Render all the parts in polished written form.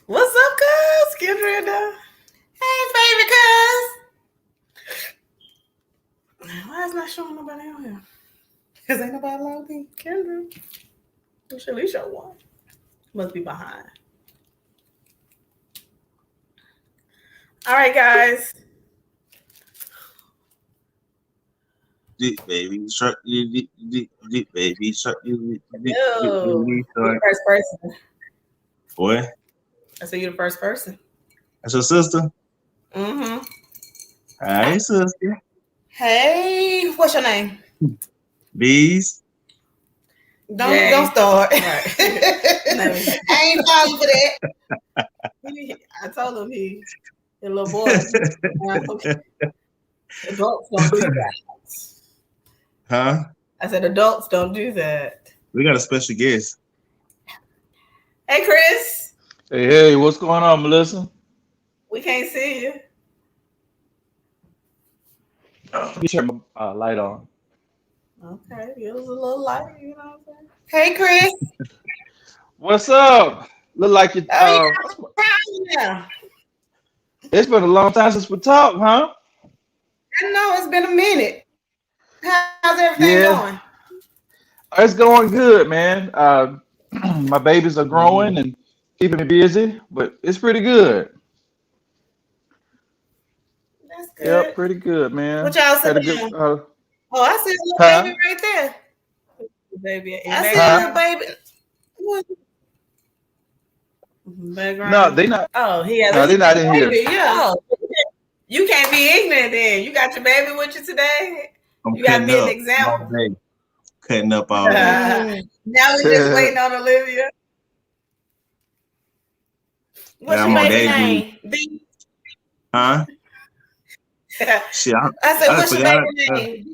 What's up, cuz? Kendra and Hey, favorite cuz. Why is not showing nobody on here? Because ain't nobody logged in. Kendra. We should at least show one. Must be behind. All right, guys. Deep baby shark, deep baby shark, deep Yo, baby you're the shark. first person. Boy, I said you're the first person. that's your sister. Mm-hmm. Hi, sister. Hey, what's your name? Bees. Don't start. Right. I ain't falling for that. I told him he a little boy. Okay. Adults don't do that. Huh? I said adults don't do that. We got a special guest. Hey, Chris. Hey, what's going on, Melissa? We can't see you. Let me turn my light on. Okay, it was a little light, you know what I'm saying? Hey, Chris. What's up? Look like you. Oh, yeah. It's been a long time since we talked, huh? I know it's been a minute. How's everything Yeah, going? it's going good, man. My babies are growing and keeping me busy, but it's pretty good. That's Yep, good. pretty good, What man. y'all Had a sipping good. on? Oh, I see a little Huh? baby right there. Baby, I see a Huh? little baby. What? No, Background. they not. Oh, he has No, a they not in here. baby. Yeah. Oh, you can't be ignorant then. You got your baby with you today. I'm You got to cutting be an up all example. day. Cutting up all day. Now we're just waiting on Olivia. What's Yeah, your I'm on baby day name? B. Huh? Shit, I said, I what's your forgot. baby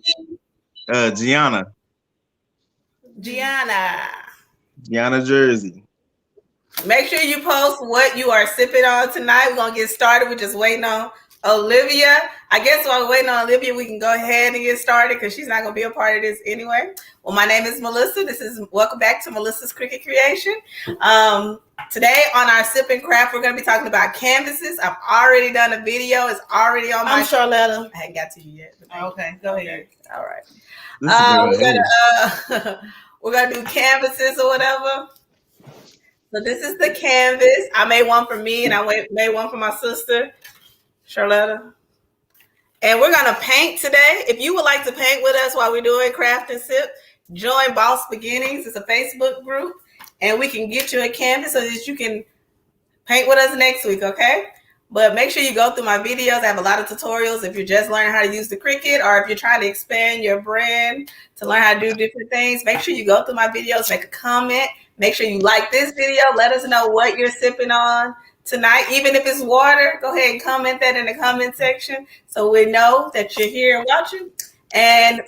name? Gianna. Gianna. Gianna Jersey. Make sure you post what you are sipping on tonight. We're going to get started. We're just waiting on Olivia. I guess while we're waiting on Olivia, we can go ahead and get started because she's not going to be a part of this anyway. Well, my name is Melissa. Welcome back to Melissa's Cricket Creation. Today on our Sip and Craft, we're going to be talking about canvases. I've already done a video. It's already on my... I'm Charlotta. I hadn't got to you yet. Okay, go ahead. All right. We're gonna do canvases or whatever. So this is the canvas. I made one for me and I made one for my sister, Charlotta. And we're gonna paint today. If you would like to paint with us while we're doing Craft and Sip, join Boss Beginnings. It's a Facebook group, and we can get you a canvas so that you can paint with us next week, okay? But make sure you go through my videos. I have a lot of tutorials if you're just learning how to use the Cricut or if you're trying to expand your brand to learn how to do different things. Make sure you go through my videos, make a comment. Make sure you like this video. Let us know what you're sipping on tonight. Even if it's water, go ahead and comment that in the comment section so we know that you're here and watching. And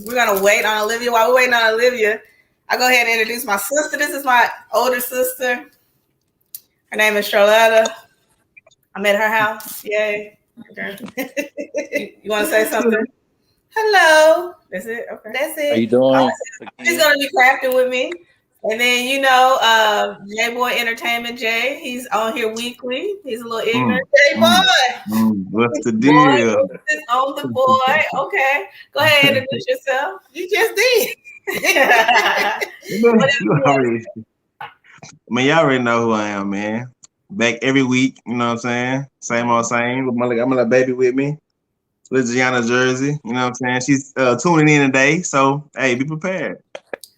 we're going to wait on Olivia. While we're waiting on Olivia, I'll go ahead and introduce my sister. This is my older sister. Her name is Charlotta. I'm at her house. Yay. Okay. You want to say something? Hello. That's it? Okay. That's it. How you doing? She's going to be crafting with me. And then, J-Boy Entertainment Jay. He's on here weekly. He's a little ignorant. J-Boy. What's the deal? Boy, on the boy. Okay. Go ahead and introduce yourself. You just did. Man, y'all already know who I am, man. Back every week, you know what I'm saying? Same old same. I'm gonna let baby with me. With Gianna Jersey, you know what I'm saying? She's tuning in today, so hey, be prepared.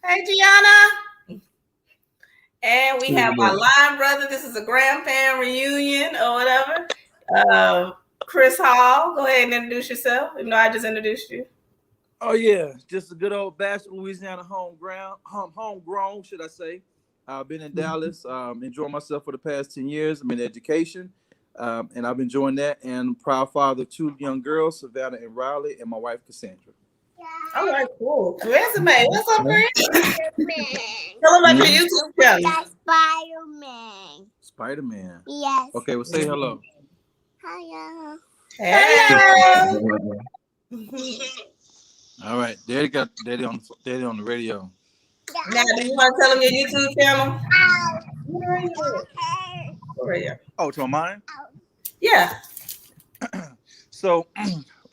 Hey, Gianna. And we have my line brother. This is a grandparent reunion or whatever. Chris Hall, go ahead and introduce yourself. Even though I just introduced you. Oh yeah, just a good old bastard Louisiana homegrown, should I say? I've been in Dallas, enjoying myself for the past 10 years. I'm in education, and I've been enjoying that. And proud father of 2 young girls, Savannah and Riley, and my wife Cassandra. All right, cool. Resume. What's up, Chris? Tell them about your YouTube channel. Spider-Man. Spider-Man. Yes. Okay, well say hello. Hello. Hello. All right, Daddy got Daddy on the radio. Now, do you want to tell them your YouTube channel? Right, yeah. Oh, to mine. Yeah. So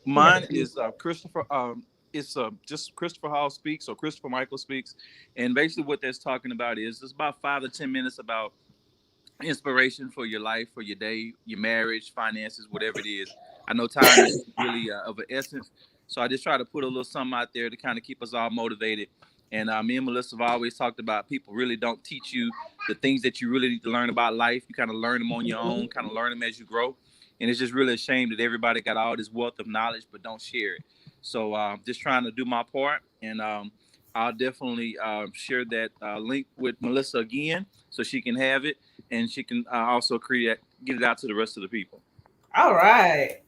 mine is Christopher. It's just Christopher Hall Speaks, or Christopher Michael Speaks, and basically what that's talking about is it's about 5 to 10 minutes about inspiration for your life, for your day, your marriage, finances, whatever it is. I know time is really of an essence, so I just try to put a little something out there to kind of keep us all motivated. And me and Melissa have always talked about people really don't teach you the things that you really need to learn about life. You kind of learn them on your own, kind of learn them as you grow. And it's just really a shame that everybody got all this wealth of knowledge but don't share it. So just trying to do my part, and I'll definitely share that link with Melissa again so she can have it, and she can also get it out to the rest of the people. All right.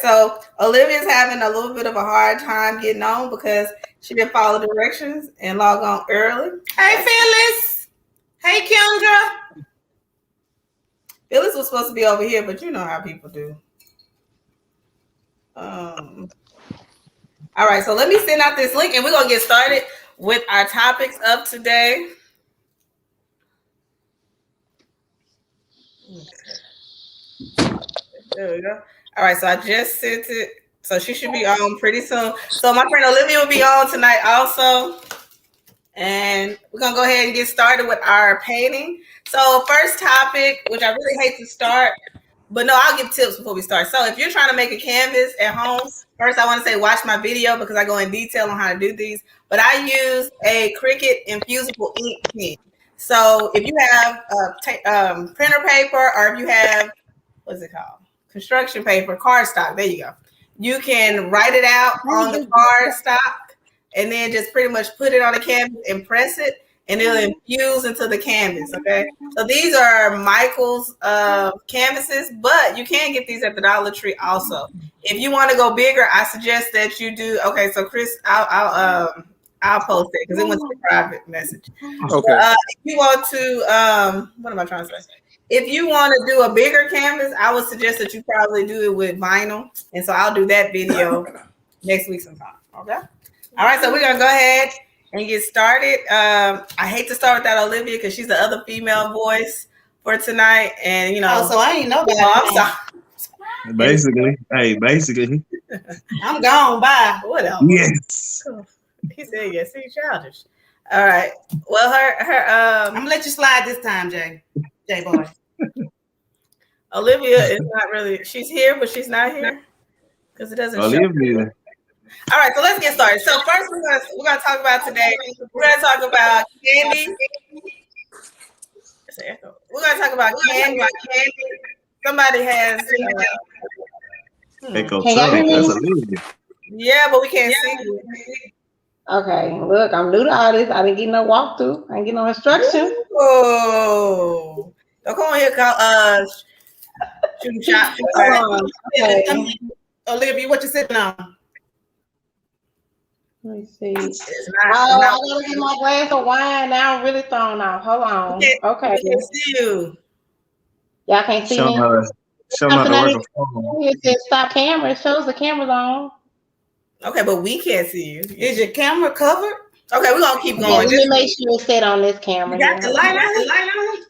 So Olivia's having a little bit of a hard time getting on because she didn't follow directions and log on early. Hey, Phyllis. Hey, Kendra. Phyllis was supposed to be over here, but you know how people do. All right. So let me send out this link, and we're gonna get started with our topics of today. There we go. All right, so I just sent it. So she should be on pretty soon. So my friend Olivia will be on tonight also. And we're going to go ahead and get started with our painting. So first topic, which I really hate to start, but no, I'll give tips before we start. So if you're trying to make a canvas at home, first I want to say watch my video because I go in detail on how to do these. But I use a Cricut infusible ink pen. So if you have printer paper, or if you have, what's it called? Construction paper, cardstock. There you go. You can write it out on the cardstock and then just pretty much put it on the canvas and press it, and it'll infuse into the canvas. Okay. So these are Michael's canvases, but you can get these at the Dollar Tree also. If you want to go bigger, I suggest that you do. Okay. So Chris, I'll post it because it went to the private message. Okay. If you want to, what am I trying to say? If you want to do a bigger canvas, I would suggest that you probably do it with vinyl. And so I'll do that video next week sometime. Okay. All right. So we're going to go ahead and get started. I hate to start without Olivia because she's the other female voice for tonight. And, you know. Oh, so I ain't know that. I'm sorry. Basically. I'm gone. Bye. What else? Yes. He said yes. He's childish. All right. Well, I'm going to let you slide this time, Jay boy. Olivia is not really, she's here, but she's not here because it doesn't show. Olivia. All right, so let's get started. So first we're gonna talk about today. We're gonna talk about Kandi. We're gonna talk about Kandi. Somebody has Echo Truck. That's Olivia. Yeah, but we can't see you. Okay, look, I'm new to all this. I didn't get no walkthrough. I didn't get no instruction. Oh, don't come on here, shooting shot. Okay. Olivia, what you sitting on? Let me see. I gotta get my glass of wine. Now I'm really thrown off. Hold on. Okay. We can see you. Y'all can't see me. Show me how to work a phone. It says stop camera. It shows the camera's on. Okay, but we can't see you. Is your camera covered? Okay, we're gonna keep going. Let me make sure it's set on this camera. You got the light on?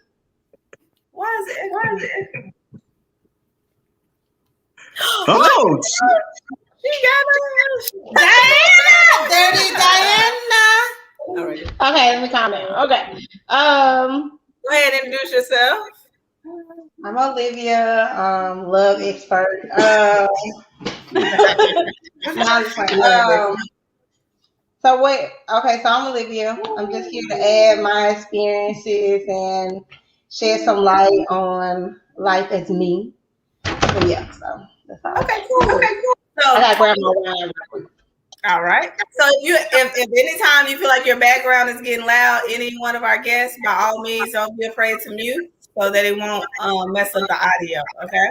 Why is it? Oh, She got Diana! Dirty Diana! All right. Okay, let me calm down. Okay. Go ahead and introduce yourself. I'm Olivia, love expert. So wait, okay, so I'm Olivia. I'm just here to add my experiences and shed some light on life as me. So yeah, so that's all. Okay, cool. So I gotta grab my wine real quick. all right. So if anytime you feel like your background is getting loud, any one of our guests, by all means, don't be afraid to mute so that it won't mess up the audio. Okay.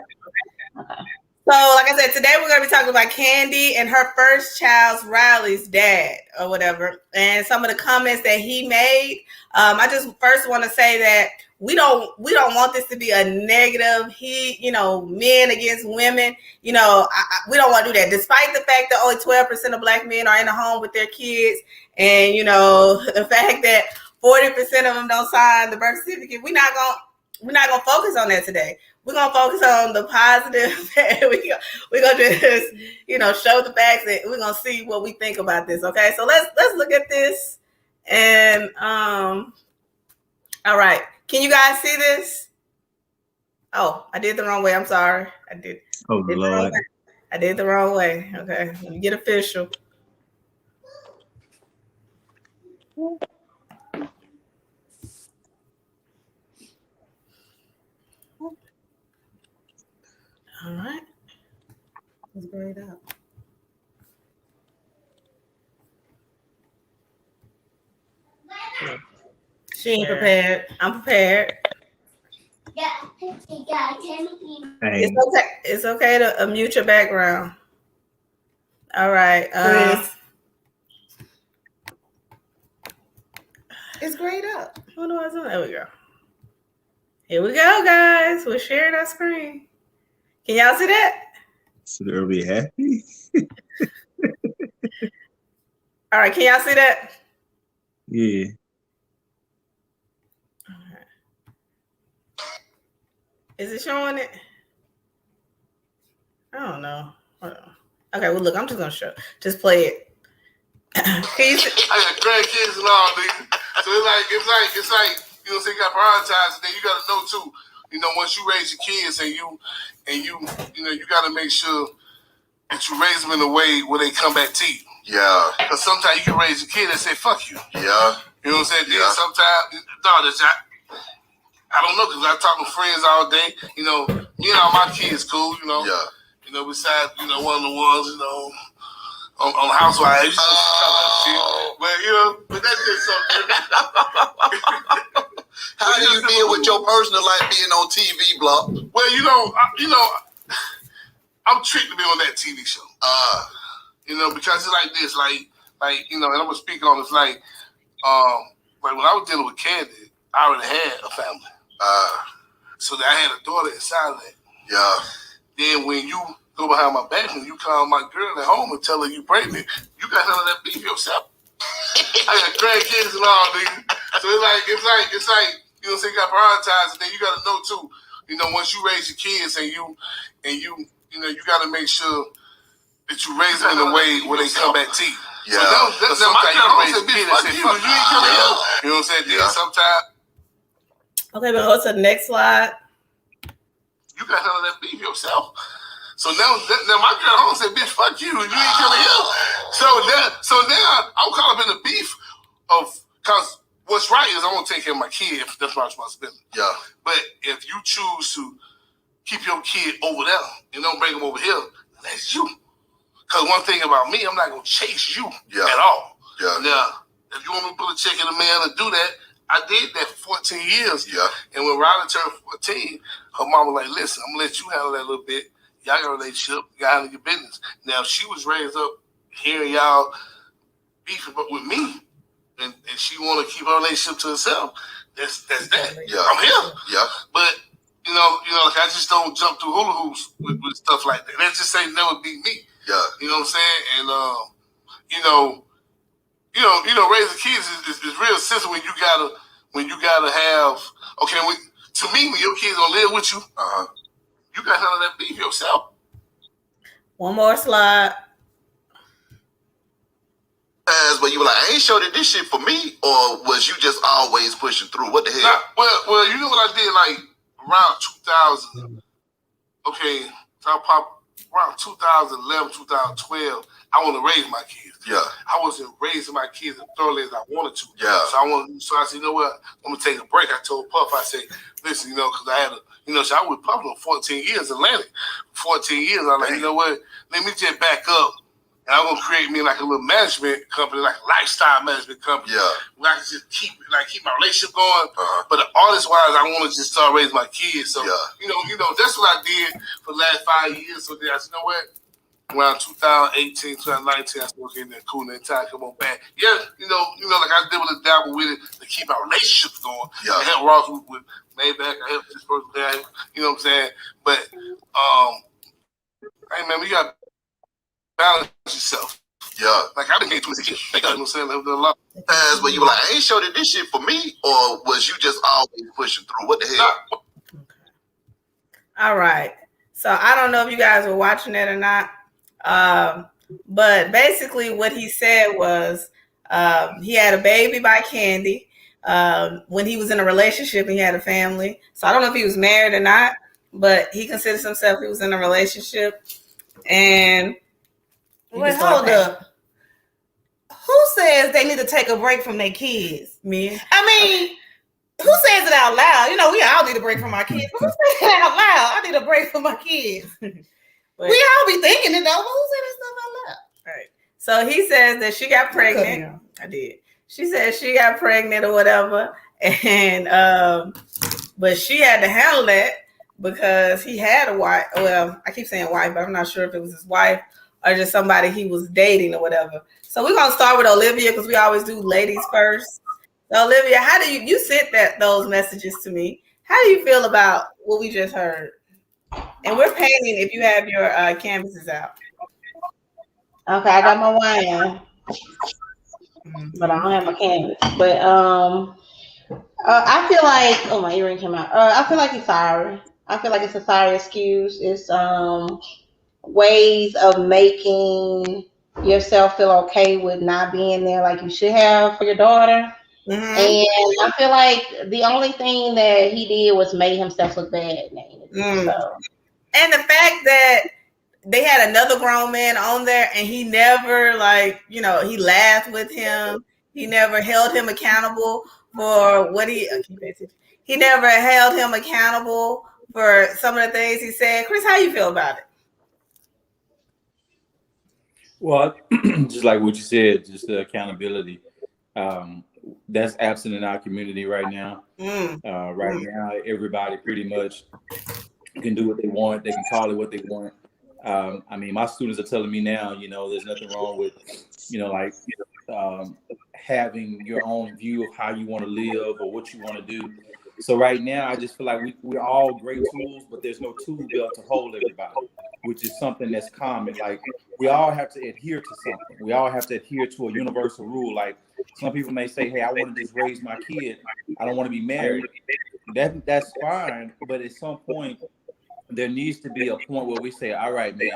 So, like I said, today we're going to be talking about Kandi and her first child's Riley's dad or whatever, and some of the comments that he made. I just first want to say that we don't want this to be a negative. Men against women. We don't want to do that. Despite the fact that only 12% of Black men are in the home with their kids, and the fact that 40% of them don't sign the birth certificate, we're not we're not gonna focus on that today. We're gonna focus on the positive. We're gonna just, show the facts, and we're gonna see what we think about this. Okay, so let's look at this. And all right, can you guys see this? Oh, I did the wrong way. I'm sorry. I did. Oh Lord. I did the wrong way. Okay, let me get official. All right. Let's grade up. She ain't prepared. I'm prepared. It's okay. It's okay to mute your background. All right. It's grayed up. What do I do? There we go. Here we go, guys. We're sharing our screen. Can y'all see that? So they'll be happy. All right. Can y'all see that? Yeah. Is it showing it? I don't know. Okay, well, look, I'm just gonna just play it. Can you see? I got grandkids and all, nigga. So it's like, so you got to prioritize, and then you got to know too. Once you raise your kids, and you got to make sure that you raise them in a way where they come back to you. Yeah. Because sometimes you can raise your kid and say "fuck you." Yeah. You know what I'm saying? Yeah. Then sometimes, I don't know, because I talk to friends all day. Me and all my kids cool. Yeah. Besides one of the ones on Housewives. But that's just something. How do you feel with your personal life being on TV, Block? Well, I'm tricked to be on that TV show. Because it's like this, and I'm gonna speak on this, like when I was dealing with Kandi, I already had a family. So that I had a daughter inside of that. Yeah. Then when you go behind my back and you call my girl at home and tell her you pregnant, you got none of that beef yourself. I got grandkids and all, nigga. So it's like you got to prioritize, and then you got to know too. Once you raise your kids, and you got to make sure that you raise them in a way where they come back to you. Yeah. So sometimes you raise a kid and say, "Fuck you, ain't coming here." You know what I'm saying? Yeah. Then sometimes. Okay, we'll go to the next slide. You got none of that beef yourself. So now my girl home said, "Bitch, fuck you. You ain't coming here." So now I'm caught up in the beef of, because what's right is I want to take care of my kid. That's my responsibility. Yeah. But if you choose to keep your kid over there and don't bring him over here, that's you. Because one thing about me, I'm not gonna chase you at all. Yeah. Now, if you want me to put a check in the mail and do that, I did that for 14 years. Yeah. And when Riley turned 14, her mom was like, "Listen, I'm gonna let you handle that a little bit. Y'all got a relationship, you got to handle your business." Now, she was raised up hearing y'all beefing with me, and she want to keep her relationship to herself. That's that. Yeah. I'm here. Yeah. But, I just don't jump through hula hoops with stuff like that. That just ain't never be me. Yeah. You know what I'm saying? And, raising kids is real simple when you gotta have, to me, when your kids gonna live with you, you got none of that beef yourself. One more slide. But you were like, I ain't sure that this shit for me, or was you just always pushing through? What the hell? Well, you know what I did, like around 2000. Okay, so I popped around 2011, 2012. I want to raise my kids. Yeah, I wasn't raising my kids as thoroughly as I wanted to. Yeah, so I said, you know what? I'm gonna take a break. I told Puff, I said, listen, because I had so I was Puff for 14 years, Atlantic. 14 years, I'm like, you know what? Let me just back up. And I'm gonna create me like a little management company, like a lifestyle management company. Yeah. Where I can just keep my relationship going. But artist wise, I want to just start raising my kids. So that's what I did for the last 5 years. So then I said, you know what? Around 2018, 2019, I started getting that cool and time come on back. Yeah, like I did with a dabble with it to keep our relationships going. Yeah. I helped Ross with Maybach. I helped this person there. You know what I'm saying? But hey man, we got balance yourself. Yeah. Like I've been getting 26 years. You know what I'm saying? Lived a lot. But you were like, I ain't sure that this shit for me, or was you just always pushing through? What the hell? All right. So I don't know if you guys were watching it or not. But basically what he said was he had a baby by Kandi. When he was in a relationship, he had a family. So I don't know if he was married or not, but he considers himself he was in a relationship. And Wait, hold up. Who says they need to take a break from their kids? Me. I mean, who says it out loud? You know, we all need a break from our kids. But who says it out loud? I need a break from my kids. We all be thinking it though. But who said that stuff out loud? Right. So he says that she got pregnant. I did. She said she got pregnant or whatever, and but she had to handle that because he had a wife. Well, I keep saying wife, but I'm not sure if it was his wife or just somebody he was dating or whatever. So we're gonna start with Olivia because we always do ladies first. So Olivia, how do you sent those messages to me? How do you feel about what we just heard? And we're painting if you have your canvases out. Okay, I got my wine, but I don't have my canvas. But I feel like my earring came out. I feel like he's sorry. I feel like it's a sorry excuse. It's ways of making yourself feel okay with not being there like you should have for your daughter. And I feel like the only thing that he did was make himself look bad. So. And the fact that they had another grown man on there and he never he laughed with him. He never held him accountable for what he never held him accountable for some of the things he said. Chris, how you feel about it? Well, just like what you said, just the accountability. That's absent in our community right now. Right now, everybody pretty much can do what they want. They can call it what they want. I mean, my students are telling me now, there's nothing wrong with, having your own view of how you want to live or what you want to do. So right now, I just feel like we're all great tools, but there's no tool belt to hold everybody, which is something that's common. Like, we all have to adhere to something. We all have to adhere to a universal rule. Like, some people may say, hey, I want to just raise my kid. I don't want to be married. That's fine. But at some point, there needs to be a point where we say, all right, man,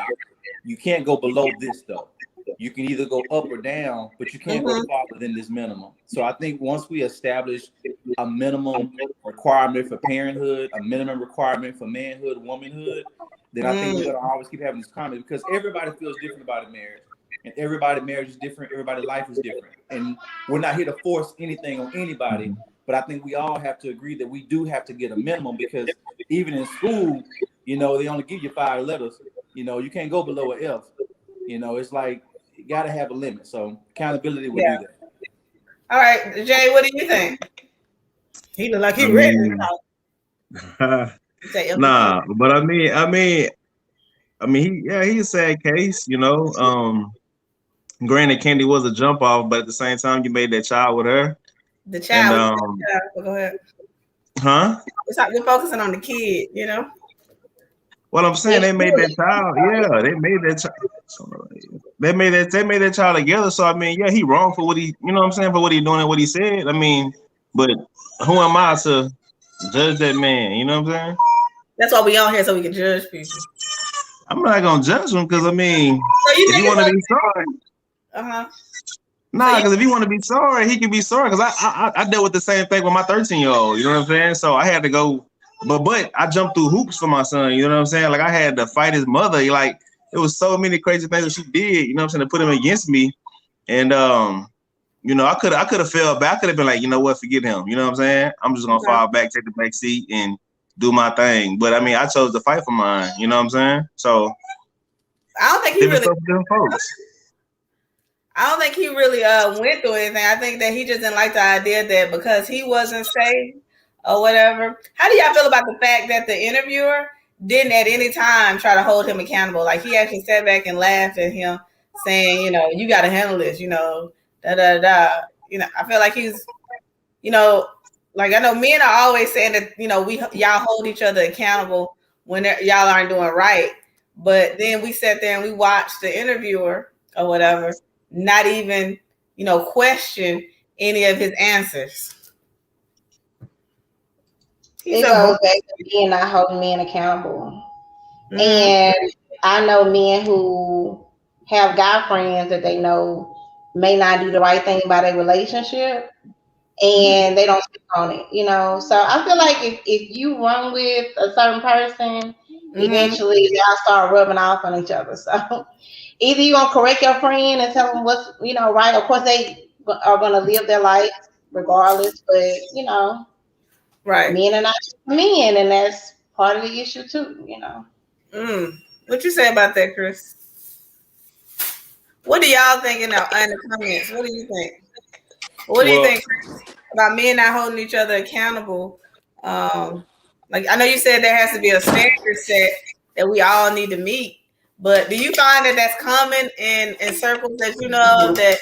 you can't go below this, though. You can either go up or down, but you can't go farther than this minimum. So I think once we establish a minimum requirement for parenthood, a minimum requirement for manhood, womanhood, then I think we're going to always keep having this comment because everybody feels different about a marriage. And everybody's marriage is different. Everybody's life is different. And we're not here to force anything on anybody. But I think we all have to agree that we do have to get a minimum because even in school, they only give you 5 letters. You can't go below an F. It's like you got to have a limit. So accountability will do that. All right, Jay, what do you think? He look like he ready. Nah, but I mean, he's a sad case. Granted, Kandi was a jump off, but at the same time, you made that child with her. The child. Go ahead. Huh? We're focusing on the kid, What I'm saying, they made that child. Yeah, they made that child. They made that child together. So I mean, yeah, he wrong for what he, for what he doing and what he said. I mean, but who am I to judge that man? You know what I'm saying? That's why we on here so we can judge people. I'm not gonna judge him because I mean, if you want to be sorry, nah, because if you want to be sorry, he can be sorry. Because I dealt with the same thing with my 13-year-old. You know what I'm saying? So I had to go. But I jumped through hoops for my son, you know what I'm saying? Like I had to fight his mother. Like it was so many crazy things that she did, you know what I'm saying, to put him against me. And I could have fell back. I could have been like, you know what, forget him. You know what I'm saying? I'm just gonna fall back, take the back seat, and do my thing. But I mean, I chose to fight for mine. You know what I'm saying? So I don't think he really. I don't think he really went through anything. I think that he just didn't like the idea that because he wasn't safe or whatever. How do y'all feel about the fact that the interviewer didn't at any time try to hold him accountable? Like he actually sat back and laughed at him saying, you got to handle this, da, da, da. I feel like he's, like I know men are always saying that, y'all hold each other accountable when y'all aren't doing right. But then we sat there and we watched the interviewer or whatever, not even, question any of his answers. It goes back to being not holding men accountable. And I know men who have guy friends that they know may not do the right thing by their relationship, and they don't speak on it, So I feel like if you run with a certain person, eventually y'all start rubbing off on each other. So either you're gonna correct your friend and tell them what's right. Of course, they are gonna live their life regardless, but Right. men are not men, and that's part of the issue too. What you say about that, Chris? What do y'all think in the comments? What do you think? What do you think, Chris, about men not holding each other accountable? Like I know you said there has to be a standard set that we all need to meet, but do you find that that's common in circles that that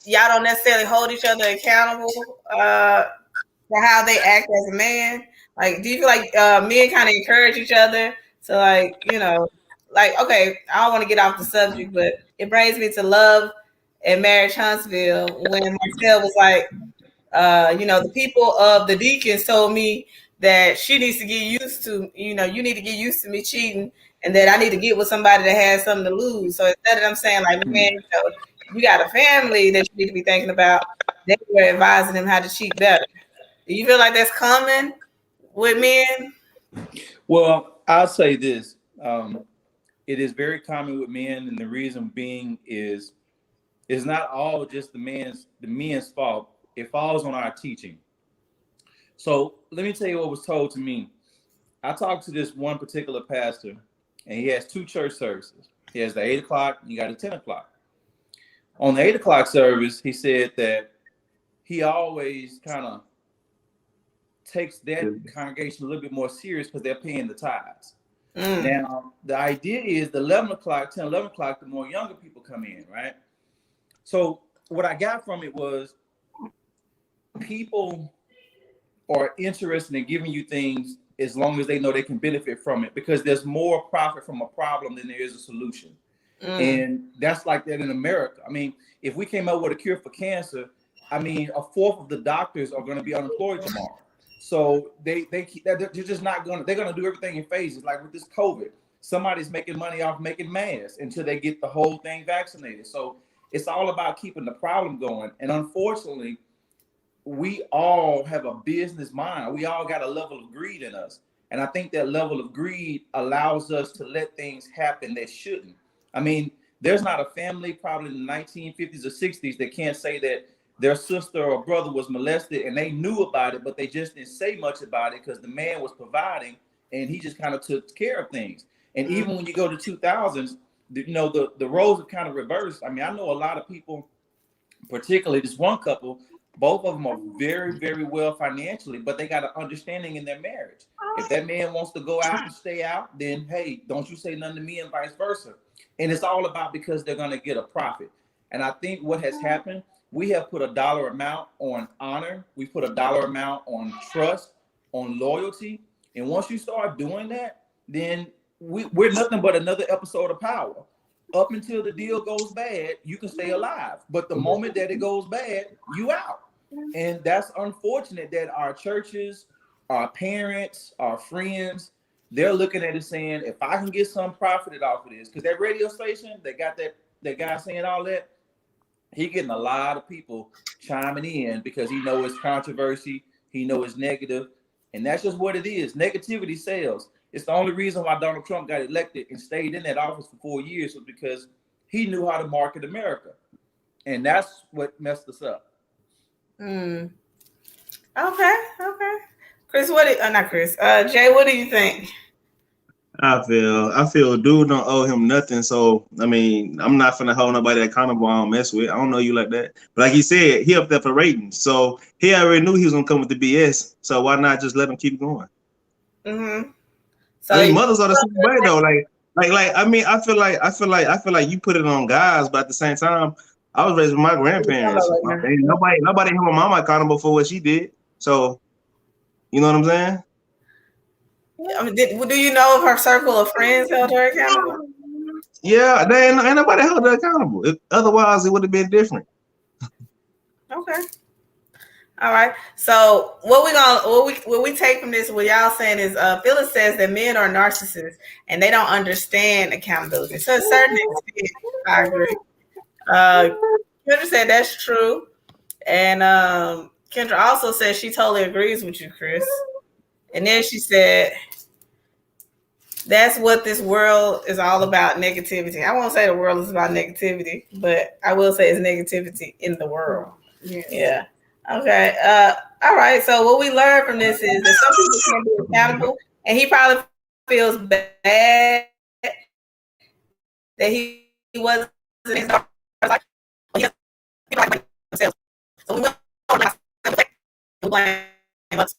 y'all don't necessarily hold each other accountable for how they act as a man? Like, do you feel like men kind of encourage each other to okay, I don't want to get off the subject, but it brings me to Love and Marriage Huntsville when Marcel was like, the people of the Deacons told me that she needs to get used to, you need to get used to me cheating, and that I need to get with somebody that has something to lose. So instead of them saying like, man, you got a family that you need to be thinking about, they were advising them how to cheat better. Do you feel like that's common with men? Well, I'll say this. It is very common with men, and the reason being is it's not all just the men's fault. It falls on our teaching. So let me tell you what was told to me. I talked to this one particular pastor, and he has 2 church services. He has the 8 o'clock, and you got the 10 o'clock. On the 8 o'clock service, he said that he always kind of takes that congregation a little bit more serious because they're paying the tithes. Now, the idea is the 11 o'clock, the more younger people come in, right? So what I got from it was people are interested in giving you things as long as they know they can benefit from it, because there's more profit from a problem than there is a solution. And that's like that in America. I mean, if we came up with a cure for cancer, I mean, 1/4 of the doctors are going to be unemployed tomorrow. So they're just not going to, they're going to do everything in phases. Like with this COVID, somebody's making money off making masks until they get the whole thing vaccinated. So it's all about keeping the problem going. And unfortunately, we all have a business mind. We all got a level of greed in us. And I think that level of greed allows us to let things happen that shouldn't. I mean, there's not a family probably in the 1950s or 60s that can't say that their sister or brother was molested and they knew about it, but they just didn't say much about it because the man was providing and he just kind of took care of things. And even when you go to 2000s, the roles have kind of reversed. I mean, I know a lot of people, particularly this one couple, both of them are very, very well financially, but they got an understanding in their marriage. If that man wants to go out and stay out, then hey, don't you say nothing to me and vice versa. And it's all about because they're going to get a profit. And I think what has happened, we have put a dollar amount on honor. We put a dollar amount on trust, on loyalty. And once you start doing that, then we're nothing but another episode of Power. Up until the deal goes bad, you can stay alive. But the moment that it goes bad, you out. And that's unfortunate that our churches, our parents, our friends, they're looking at it saying, if I can get some profited off of this, because that radio station, they got that guy saying all that, he getting a lot of people chiming in because he knows it's controversy, he knows it's negative, and that's just what it is. Negativity sells. It's the only reason why Donald Trump got elected and stayed in that office for 4 years was because he knew how to market America, and that's what messed us up. Okay. Chris, not Chris. Jay, what do you think? I feel dude don't owe him nothing. So I mean, I'm not finna hold nobody accountable I don't mess with. I don't know you like that. But like he said, he up there for ratings. So he already knew he was gonna come with the BS. So why not just let him keep going? So I mean, mothers are the same way though. Like I mean, I feel like you put it on guys, but at the same time, I was raised with my grandparents. Nobody held my mama accountable for what she did. So you know what I'm saying? I mean, do you know if her circle of friends held her accountable? Yeah, ain't nobody held her accountable. Otherwise, it would have been different. Okay. All right. So what we take from this, what y'all saying is, Phyllis says that men are narcissists and they don't understand accountability. So, a certain extent, I agree. Kendra said that's true, and Kendra also said she totally agrees with you, Chris. And then she said that's what this world is all about, negativity. I won't say the world is about negativity, but I will say it's negativity in the world. Yeah. Okay. All right. So what we learned from this is that some people can be accountable, and he probably feels bad that he wasn't his daughter's like, well, he people like themselves. So we will blame us.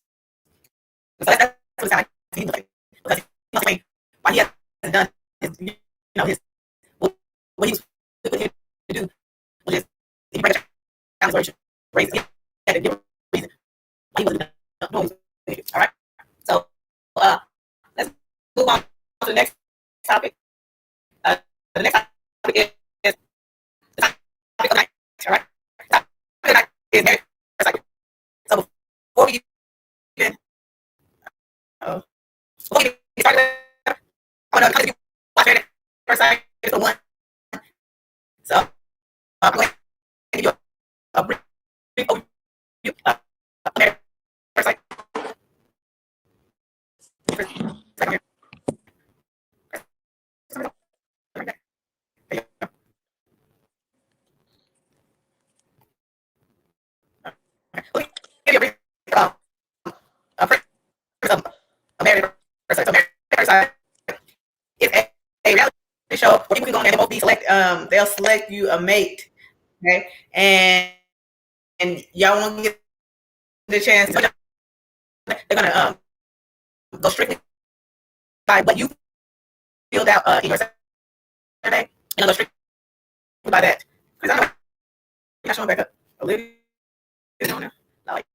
So that's what it sounds like to me, because he must think why he hasn't done his, his what he was put him to do, which is if you break a challenge or you should raise it, had to give a reason why he wasn't doing it. All right. So let's move on to the next topic. The next topic is the topic of night. All right. The topic of night is marriage. So before we get started, I want to watch Married at First Sight. It's the one. So I'm going to give you a brief overview of Married at First Sight. Married at First Sight. So Married at First Sight is a reality show where people can go on and they'll select they'll select you a mate, okay, and y'all won't get the chance to, they're gonna go strictly by what you filled out in your survey, and they'll go strictly by that. Because I know you're not showing back up a little bit on there. Not like,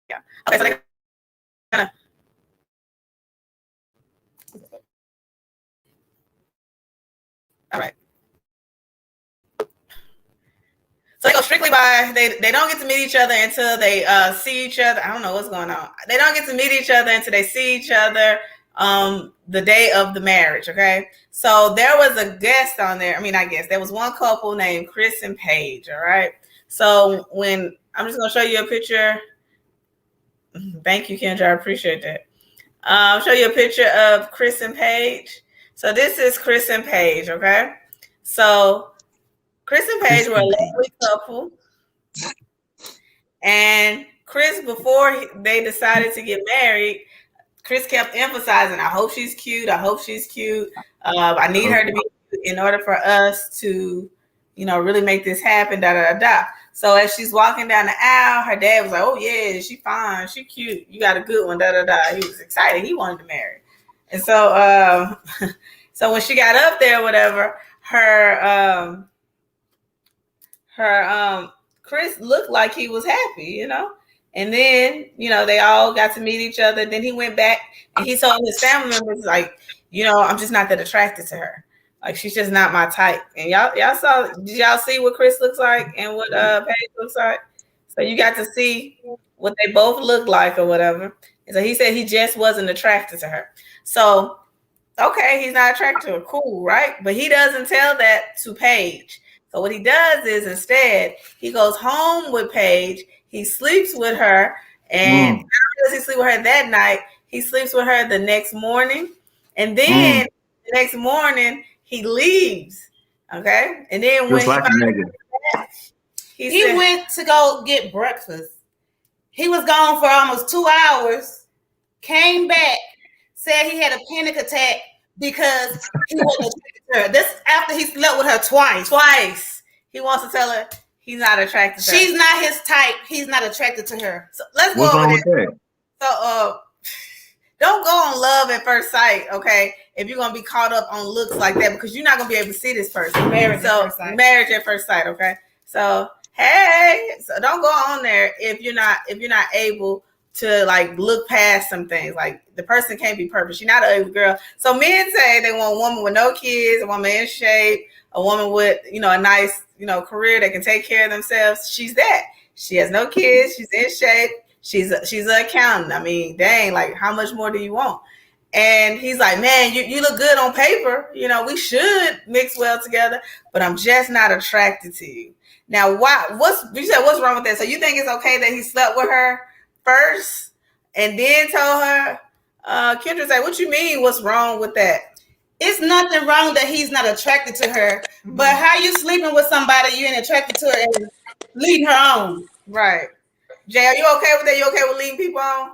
yeah. Okay, so they're gonna all right. So they go strictly by, they don't get to meet each other until they see each other. I don't know what's going on. They don't get to meet each other until they see each other the day of the marriage, okay? So there was a guest on there. I mean, I guess there was one couple named Chris and Paige, all right? So when, I'm just going to show you a picture. Thank you, Kendra. I appreciate that. I'll show you a picture of Chris and Paige. So this is Chris and Paige, okay? So Chris and Paige were a lovely couple. And Chris, before they decided to get married, Chris kept emphasizing, I hope she's cute. I hope she's cute. I need her to be cute in order for us to, really make this happen, da, da, da, da. So as she's walking down the aisle, her dad was like, oh, yeah, she fine. She cute. You got a good one, da, da, da. He was excited. He wanted to marry. And so so when she got up there, whatever, her Chris looked like he was happy, And then, they all got to meet each other. Then he went back and he told his family members, like, I'm just not that attracted to her. Like, she's just not my type. And did y'all see what Chris looks like and what Paige looks like? So you got to see what they both look like or whatever. And so he said he just wasn't attracted to her. So, okay, he's not attracted to her. Cool, right? But he doesn't tell that to Paige. So what he does is instead he goes home with Paige. He sleeps with her, and not only does he sleep with her that night, he sleeps with her the next morning, and then the next morning he leaves. Okay, and then when he went to go get breakfast, he was gone for almost 2 hours. Came back, said he had a panic attack because he wasn't attracted to her. This after he slept with her twice. He wants to tell her he's not attracted to her. She's not his type. He's not attracted to her. So let's go over this. So don't go on love at first sight, okay? If you're gonna be caught up on looks like that, because you're not gonna be able to see this person. Marriage at first sight, okay? So so don't go on there if you're not able to like look past some things. Like the person can't be perfect. She's not an ugly girl. So men say they want a woman with no kids, a woman in shape, a woman with a nice career that can take care of themselves. She's that. She has no kids. She's in shape. She's an accountant. I mean, dang, like how much more do you want? And he's like, man, you look good on paper. You know, we should mix well together, but I'm just not attracted to you. Now, you said what's wrong with that? So you think it's okay that he slept with her first and then told her? Kendra said, what you mean? What's wrong with that? It's nothing wrong that he's not attracted to her, but how you sleeping with somebody you ain't attracted to her and leading her on? Right. Jay, are you okay with that? You okay with leading people on?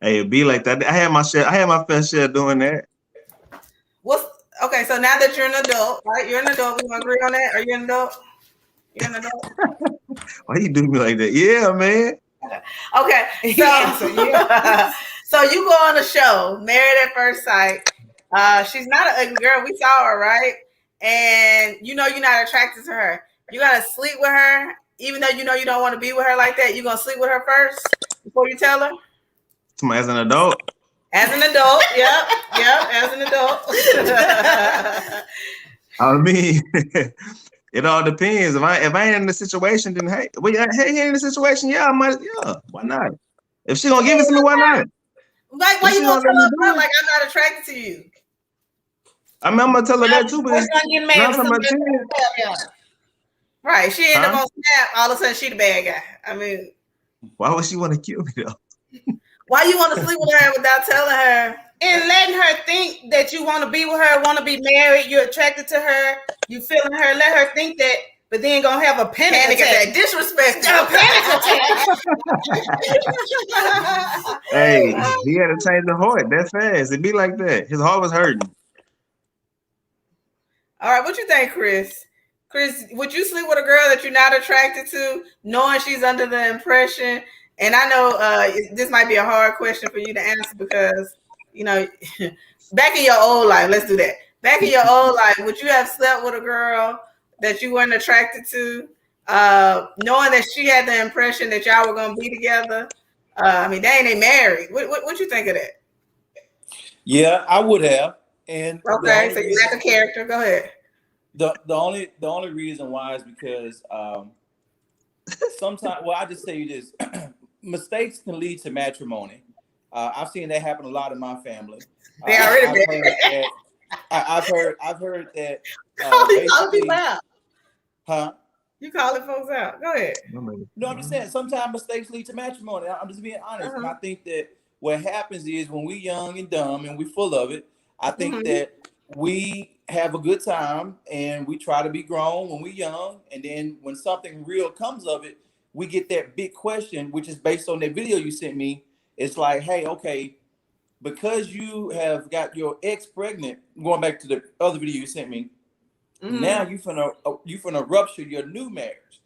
Hey, it be like that. I had my fair share doing that. Okay, so now that you're an adult, right? You're an adult. We gonna agree on that? Are you an adult? You're an adult? Why you do me like that? Yeah, man. Okay. So, so you go on a show, Married at First Sight. She's not an ugly girl. We saw her, right? And you know you're not attracted to her. You gotta sleep with her, even though you know you don't want to be with her like that. You're gonna sleep with her first before you tell her? As an adult? As an adult, yep, as an adult. I mean, it all depends. If I ain't in the situation, then hey, in the situation, why not? If she gonna give it to me, why not? Like, why you gonna tell her like I'm not attracted to you? I mean, I'm gonna tell her that too, but right. She ain't gonna snap. All of a sudden, she the bad guy. I mean, why would she want to kill me though? Why you want to sleep with her without telling her and letting her think that you want to be with her, want to be married, you're attracted to her, you feeling her, let her think that, but then gonna have a panic attack. Disrespect. A panic attack. Hey, he had to change the heart that fast. It'd be like that. His heart was hurting. All right, what you think, Chris? Chris, would you sleep with a girl that you're not attracted to, knowing she's under the impression? And I know this might be a hard question for you to answer because, you know, back in your old life, let's do that. Back in your old life, would you have slept with a girl that you weren't attracted to, knowing that she had the impression that y'all were going to be together? I mean, they married. What you think of that? Yeah, I would have. And okay, so you lack a character. Go ahead. The only reason why is because sometimes, well, I just tell you this. Mistakes can lead to matrimony. I've seen that happen a lot in my family. They already did. I've heard that. You calling people out? Huh? You calling folks out? Go ahead. No, I'm just saying. Sometimes mistakes lead to matrimony. I'm just being honest, and I think that what happens is when we're young and dumb and we're full of it, I think that we have a good time and we try to be grown when we're young, and then when something real comes of it, we get that big question, which is based on that video you sent me. It's like, hey, okay, because you have got your ex pregnant, going back to the other video you sent me, now you finna rupture your new marriage.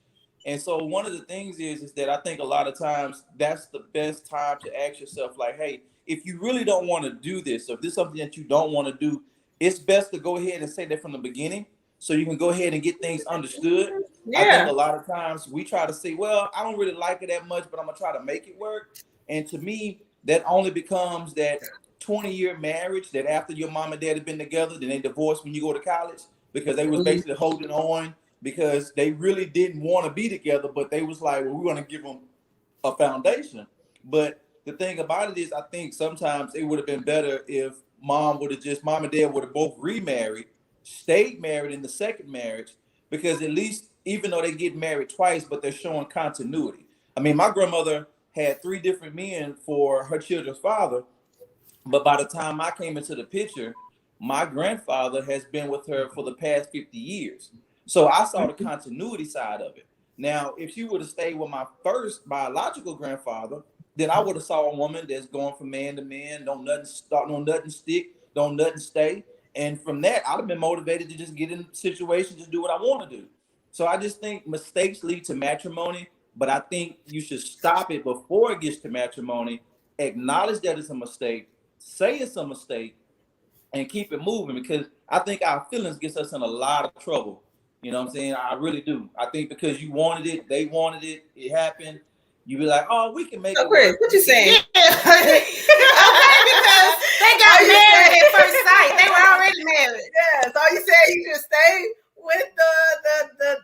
And so one of the things is that I think a lot of times that's the best time to ask yourself, like, hey, if you really don't want to do this, or if this is something that you don't want to do, it's best to go ahead and say that from the beginning, so you can go ahead and get things understood. Yeah. I think a lot of times we try to say, well, I don't really like it that much, but I'm gonna try to make it work. And to me, that only becomes that 20-year marriage that after your mom and dad have been together, then they divorce when you go to college, because they was basically holding on because they really didn't want to be together, but they was like, well, we're gonna give them a foundation. But the thing about it is, I think sometimes it would have been better if mom and dad would have both remarried, stayed married in the second marriage, because at least, even though they get married twice, but they're showing continuity. I mean, my grandmother had 3 different men for her children's father, but by the time I came into the picture, my grandfather has been with her for the past 50 years. So I saw the continuity side of it. Now, if she would have stayed with my first biological grandfather, then I would have saw a woman that's going from man to man, don't nothing start, don't nothing stick, don't nothing stay. And from that, I'd have been motivated to just get in situations, just do what I want to do. So I just think mistakes lead to matrimony, but I think you should stop it before it gets to matrimony, acknowledge that it's a mistake, say it's a mistake, and keep it moving, because I think our feelings gets us in a lot of trouble. You know what I'm saying? I really do. I think because you wanted it, they wanted it, it happened. You be like, oh, we can make it work. What you saying? Yeah. Okay, because they got married at first sight. They were already married. Yeah. So you say he should stay with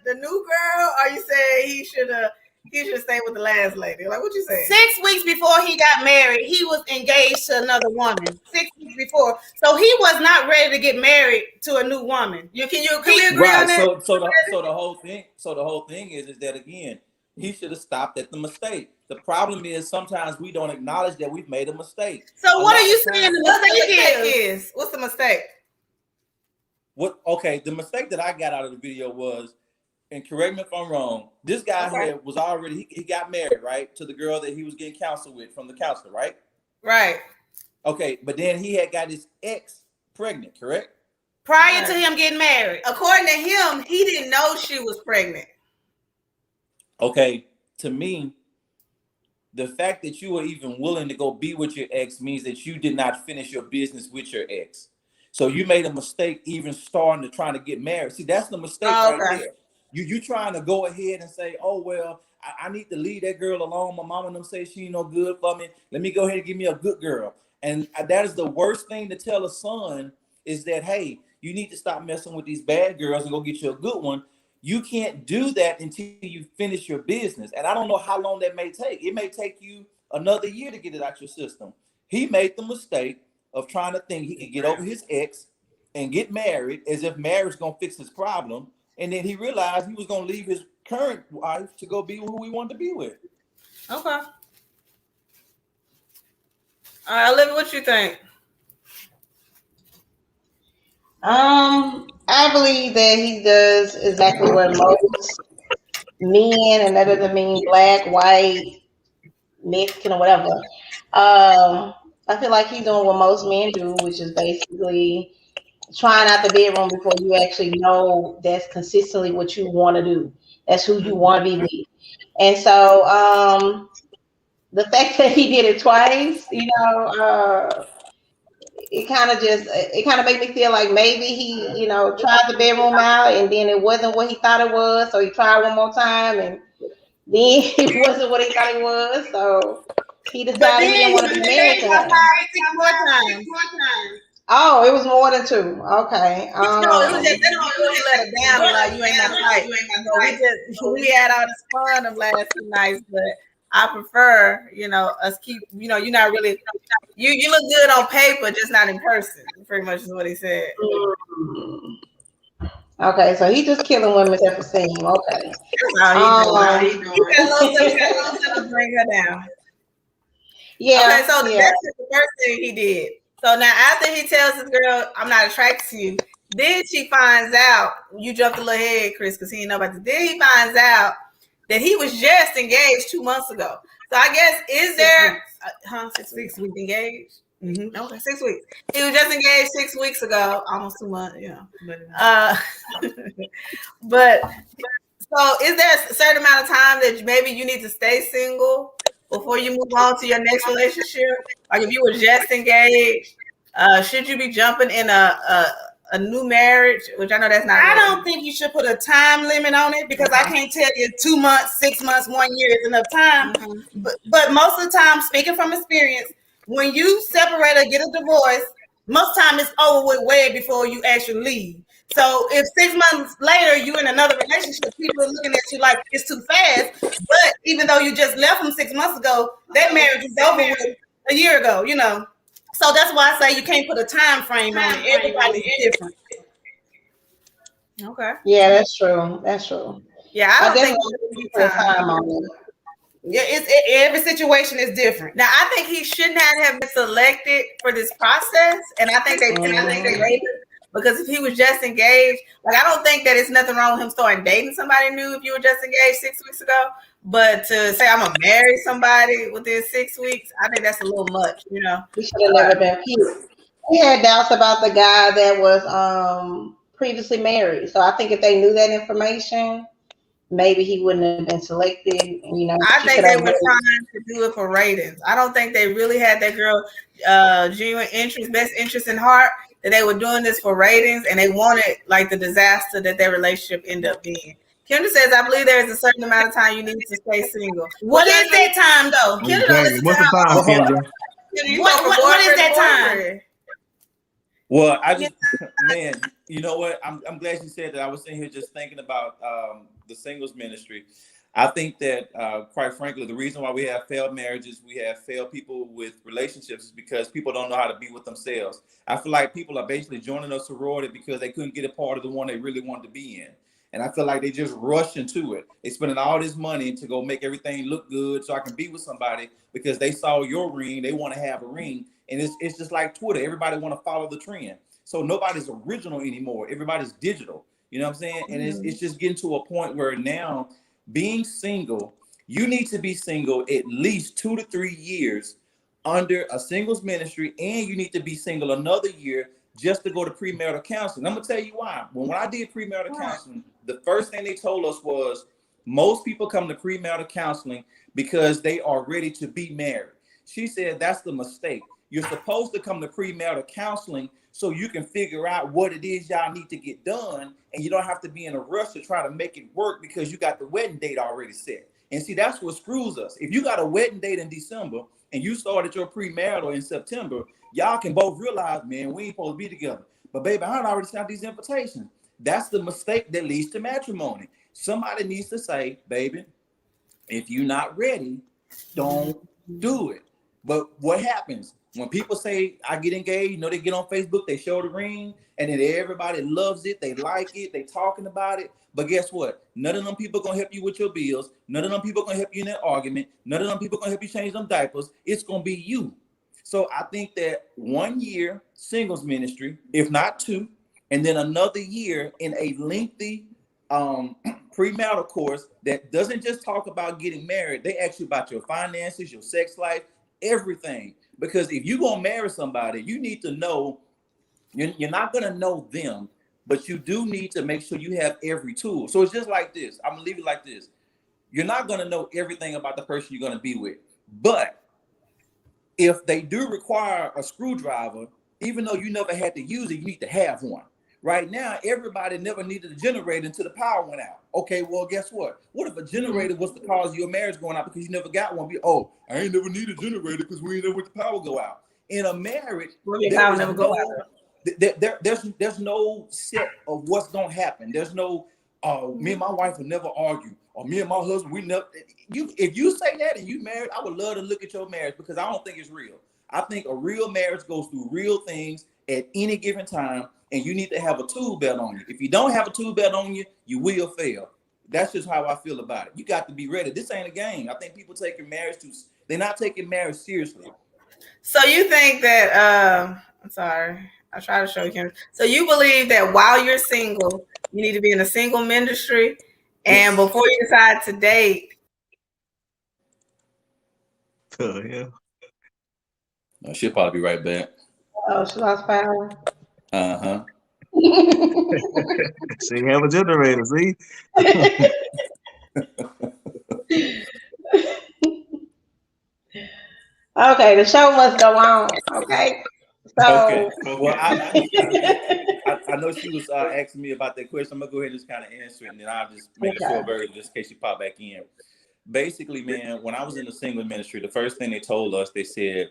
the new girl, or you say he he should stay with the last lady. Like, what you saying? 6 weeks before he got married, he was engaged to another woman. 6 weeks before, so he was not ready to get married to a new woman. Can we agree on Right. that? So the whole thing is that again, he should have stopped at the mistake. The problem is sometimes we don't acknowledge that we've made a mistake. So what are you saying the What the mistake mistake is? is? What's the mistake? Okay, the mistake that I got out of the video was, and correct me if I'm wrong, this guy here was already he got married, right, to the girl that he was getting counsel with from the counselor, right? Right. Okay, but then he had got his ex pregnant, correct? Prior to him getting married. According to him, he didn't know she was pregnant. Okay, to me, the fact that you were even willing to go be with your ex means that you did not finish your business with your ex. So you made a mistake even starting to trying to get married. See, that's the mistake right there. You trying to go ahead and say, oh, well, I need to leave that girl alone. My mama and them say she ain't no good for me. Let me go ahead and give me a good girl. And that is the worst thing to tell a son is that, hey, you need to stop messing with these bad girls and go get you a good one. You can't do that until you finish your business. And I don't know how long that may take. It may take you another year to get it out your system. He made the mistake of trying to think he could get over his ex and get married as if marriage is going to fix his problem. And then he realized he was going to leave his current wife to go be with who he wanted to be with. Okay. All right, Olivia, what you think? I believe that he does exactly what most men, and that doesn't mean black, white, Mexican, or whatever. I feel like he's doing what most men do, which is basically trying out the bedroom before you actually know that's consistently what you want to do. That's who you want to be with. And so the fact that he did it twice, it kind of made me feel like maybe he, tried the bedroom out and then it wasn't what he thought it was. So he tried one more time and then it wasn't what he thought it was. So he decided he didn't want to be married to her. 6 more times. Oh, it was more than 2. Okay. No, it was just they don't really let it down. Like you ain't got to we had all this fun the last 2 nights, but I prefer, us keep, you're not really, you look good on paper, just not in person. Pretty much is what he said. Okay, so he just killing women's self-esteem. Okay. That's he doing. You got a little stuff to bring her down. Yeah. Okay, so that's the first thing he did. So now after he tells this girl, I'm not attracted to you, then she finds out, you jumped a little ahead, Chris, because he didn't know about this. Then he finds out that he was just engaged 2 months ago. So I guess, is there, 6 weeks we engaged? Mm-hmm. Okay, 6 weeks. He was just engaged 6 weeks ago, almost 2 months, But so is there a certain amount of time that maybe you need to stay single before you move on to your next relationship? Like if you were just engaged, should you be jumping in a new marriage? Which I know that's not. I don't think you should put a time limit on it because I can't tell you 2 months, 6 months, 1 year is enough time. Mm-hmm. But most of the time, speaking from experience, when you separate or get a divorce, most time it's over with way before you actually leave. So if 6 months later you in another relationship, people are looking at you like it's too fast. But even though you just left them 6 months ago, that marriage is over with a year ago, So that's why I say you can't put a time frame on it. Everybody's different. Okay. Yeah, that's true. That's true. Yeah, I don't think you put a time on it. Yeah, every situation is different. Now, I think he should not have been selected for this process, and I think they waited because if he was just engaged, like I don't think that it's nothing wrong with him starting dating somebody new if you were just engaged 6 weeks ago. But to say I'm gonna marry somebody within 6 weeks, I think that's a little much, He should have never been. He had doubts about the guy that was previously married. So I think if they knew that information, maybe he wouldn't have been selected. I think they were trying to do it for ratings. I don't think they really had that girl genuine interest, best interest in heart. That they were doing this for ratings, and they wanted like the disaster that their relationship ended up being. Kendra says, I believe there is a certain amount of time you need to stay single. What is that time, though? Kendra, what's the time, Kendra? What is that time? Well, man, you know what? I'm glad you said that. I was sitting here just thinking about the singles ministry. I think that, quite frankly, the reason why we have failed marriages, we have failed people with relationships, is because people don't know how to be with themselves. I feel like people are basically joining a sorority because they couldn't get a part of the one they really wanted to be in. And I feel like they just rush into it. They spending all this money to go make everything look good so I can be with somebody because they saw your ring, they want to have a ring. And it's just like Twitter. Everybody want to follow the trend. So nobody's original anymore. Everybody's digital. You know what I'm saying? And it's just getting to a point where now being single, you need to be single at least 2 to 3 years under a singles ministry, and you need to be single another year just to go to premarital counseling. I'm gonna tell you why. When I did premarital counseling, the first thing they told us was most people come to premarital counseling because they are ready to be married. She said that's the mistake. You're supposed to come to premarital counseling so you can figure out what it is y'all need to get done, and you don't have to be in a rush to try to make it work because you got the wedding date already set. And see, that's what screws us. If you got a wedding date in December and you started your premarital in September, y'all can both realize, man, we ain't supposed to be together. But baby, I already sent these invitations. That's the mistake that leads to matrimony. Somebody needs to say, baby, if you're not ready, don't do it. But what happens when people say I get engaged? You know, they get on Facebook, they show the ring, and then everybody loves it, they like it, they talking about it. But guess what? None of them people gonna help you with your bills. None of them people gonna help you in that argument. None of them people gonna help you change them diapers. It's gonna be you. So I think that 1 year singles ministry, if not 2, and then another year in a lengthy premarital course that doesn't just talk about getting married. They ask you about your finances, your sex life, everything. Because if you're gonna marry somebody, you need to know, you're not gonna know them, but you do need to make sure you have every tool. So it's just like this. I'm gonna leave it like this. You're not gonna know everything about the person you're gonna be with, but if they do require a screwdriver, even though you never had to use it, you need to have one. Right now, everybody never needed a generator until the power went out. Okay, well, guess what? What if a generator was the cause of your marriage going out because you never got one? Oh, I ain't never need a generator because we ain't never let the power go out. In a marriage, there's no set of what's gonna happen. There's no, me and my wife will never argue, or me and my husband, we never. If you say that and you married, I would love to look at your marriage because I don't think it's real. I think a real marriage goes through real things at any given time, and you need to have a tool belt on you. If you don't have a tool belt on you, you will fail. That's just how I feel about it. You got to be ready. This ain't a game. I think people taking marriage they're not taking marriage seriously. So you think that, I'm sorry, I try to show you. So you believe that while you're single, you need to be in a single ministry, and before you decide to date. Oh, yeah. She'll probably be right back. Oh, she lost power. Uh-huh. She have a generator, see? Okay, the show must go on. Okay. So okay. Well, I know she was asking me about that question. I'm gonna go ahead and just kind of answer it, and then I'll just make a short version just in case she pop back in. Basically, man, when I was in the single ministry, the first thing they told us, they said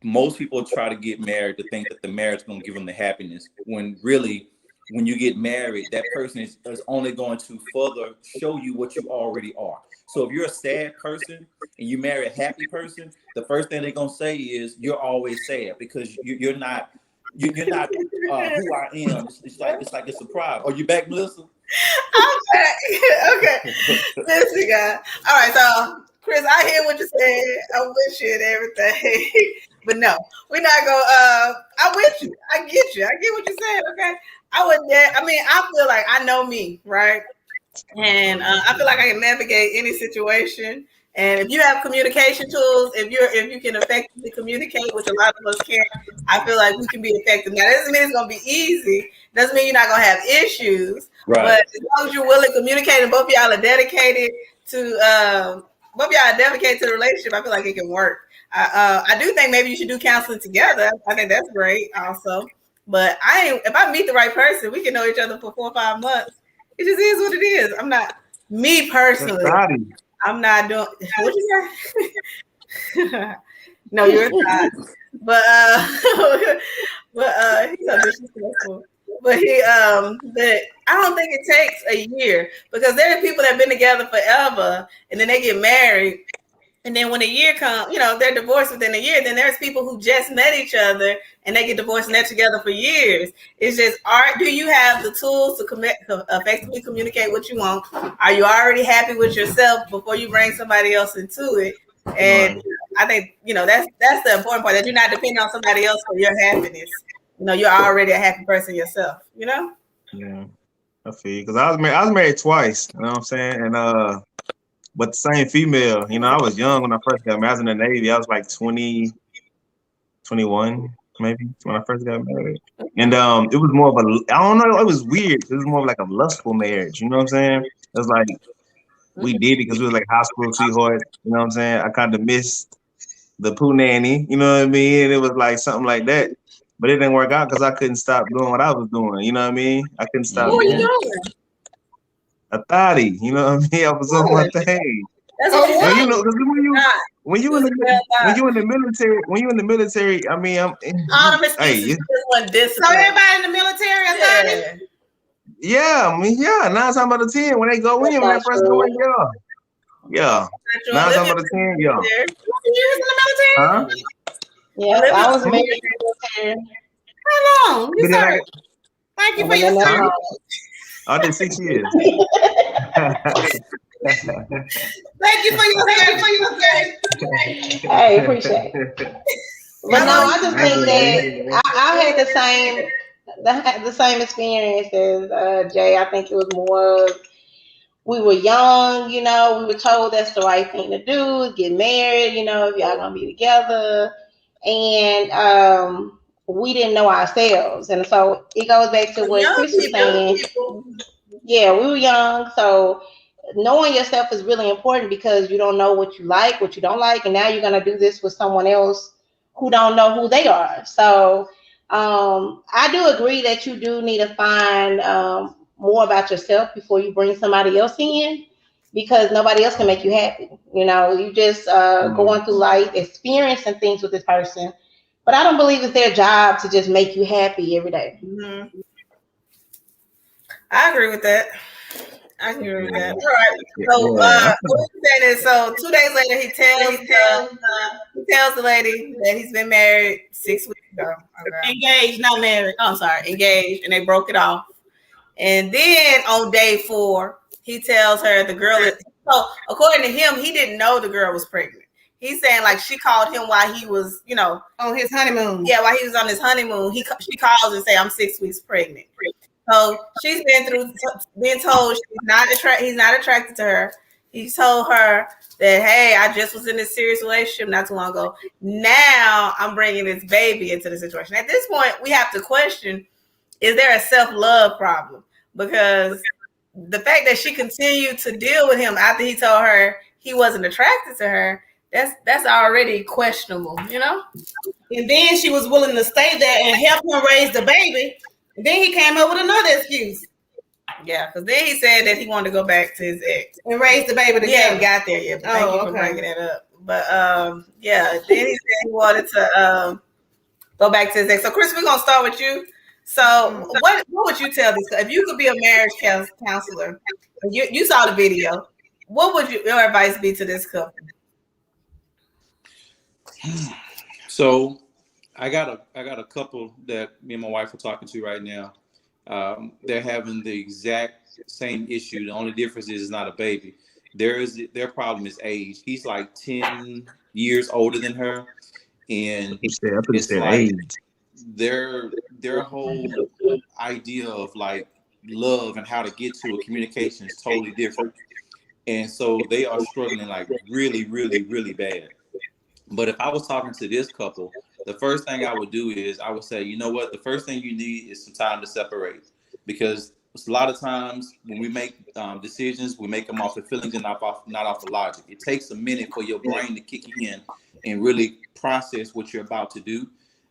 most people try to get married to think that the marriage is gonna give them the happiness, when really, when you get married, that person is only going to further show you what you already are. So if you're a sad person and you marry a happy person, the first thing they're gonna say is you're always sad because you're not who I am. It's like a surprise. Are you back, Melissa? I'm back. Okay. Listen, guys. All right, so Chris, I hear what you said. I'm with you and everything. But no, we're not gonna I'm with you. I get you. I get what you said, okay? I feel like I know me, right? And I feel like I can navigate any situation. And if you have communication tools, if you can effectively communicate, which a lot of us can't, I feel like we can be effective. Now, that doesn't mean it's gonna be easy. Doesn't mean you're not gonna have issues. Right. But as long as you're willing to communicate and both of y'all are dedicated to the relationship, I feel like it can work. I do think maybe you should do counseling together. I think that's great also. But if I meet the right person, we can know each other for 4 or 5 months. It just is what it is. I'm not, me personally, I'm not doing, what you say? No, you're not. But he's so disrespectful. but I don't think it takes a year because there are people that have been together forever and then they get married. And then when a year comes, they're divorced within a year. Then there's people who just met each other and they get divorced and they're together for years. It's just, do you have the tools to effectively communicate what you want? Are you already happy with yourself before you bring somebody else into it? And I think, that's the important part, that you're not depending on somebody else for your happiness. You're already a happy person yourself, Yeah, I feel you. Because I was married twice, you know what I'm saying? And but the same female, I was young when I first got married. I was in the Navy. I was like 20, 21, maybe, when I first got married. And it was more of I don't know, it was weird. It was more of like a lustful marriage, you know what I'm saying? It was like, we did it because we was like high school sweethearts, you know what I'm saying? I kind of missed the poo nanny, you know what I mean? And it was like something like that. But it didn't work out because I couldn't stop doing what I was doing, you know what I mean? I couldn't stop What were you being doing? a thotty, you know what I mean? I was on my thing. That's what Well, when you in the military, I mean, all the excuses just wasn't discipline. So everybody in the military is thotty? Yeah, I mean, 9 times out of 10 when they go in, when they first go in, yeah. 9 times out of 10, yeah. You was in the military? Huh? Yeah, I was married in the military. How long? You served. Thank you for your service. I did 6 years. Thank you for your service. Hey, appreciate it. But no, I just think that I had the same experience as Jay. I think it was more of, we were young, we were told that's the right thing to do, get married, if y'all gonna be together. And we didn't know ourselves. And so it goes back to what Chris was saying. Yeah, we were young. So knowing yourself is really important because you don't know what you like, what you don't like. And now you're going to do this with someone else who don't know who they are. So I do agree that you do need to find more about yourself before you bring somebody else in, because nobody else can make you happy. You just going through life, experiencing things with this person. But I don't believe it's their job to just make you happy every day. Mm-hmm. I agree with that. All right. So what he's saying is, so 2 days later, he tells the lady that he's been married 6 weeks ago. Okay. Engaged, not married. Oh, I'm sorry, engaged, and they broke it off. And then on day 4, he tells her the girl is. So according to him, he didn't know the girl was pregnant. He's saying like she called him while he was, on his honeymoon. Yeah, while he was on his honeymoon, she calls and say, "I'm 6 weeks pregnant." So she's being told he's not attracted to her. He told her that, "Hey, I just was in this serious relationship not too long ago. Now I'm bringing this baby into the situation." At this point, we have to question: is there a self-love problem? Because the fact that she continued to deal with him after he told her he wasn't attracted to her, that's already questionable, And then she was willing to stay there and help him raise the baby. And then he came up with another excuse. Yeah, because then he said that he wanted to go back to his ex and raise the baby together. He hadn't got there yet. But thank you for bringing that up. But then he said he wanted to go back to his ex. So Chris, we're gonna start with you. So what would you tell this? If you could be a marriage counselor, you saw the video, what would your advice be to this couple? So I got a couple that me and my wife are talking to right now. They're having the exact same issue. The only difference is it's not a baby. Their problem is age. He's like 10 years older than her, and it's like age. Their whole idea of like love and how to get to a communication is totally different, and so they are struggling like really, really, really bad. But if I was talking to this couple, the first thing I would do is I would say, you know what? The first thing you need is some time to separate, because a lot of times when we make decisions, we make them off of feelings and not off of logic. It takes a minute for your brain to kick in and really process what you're about to do.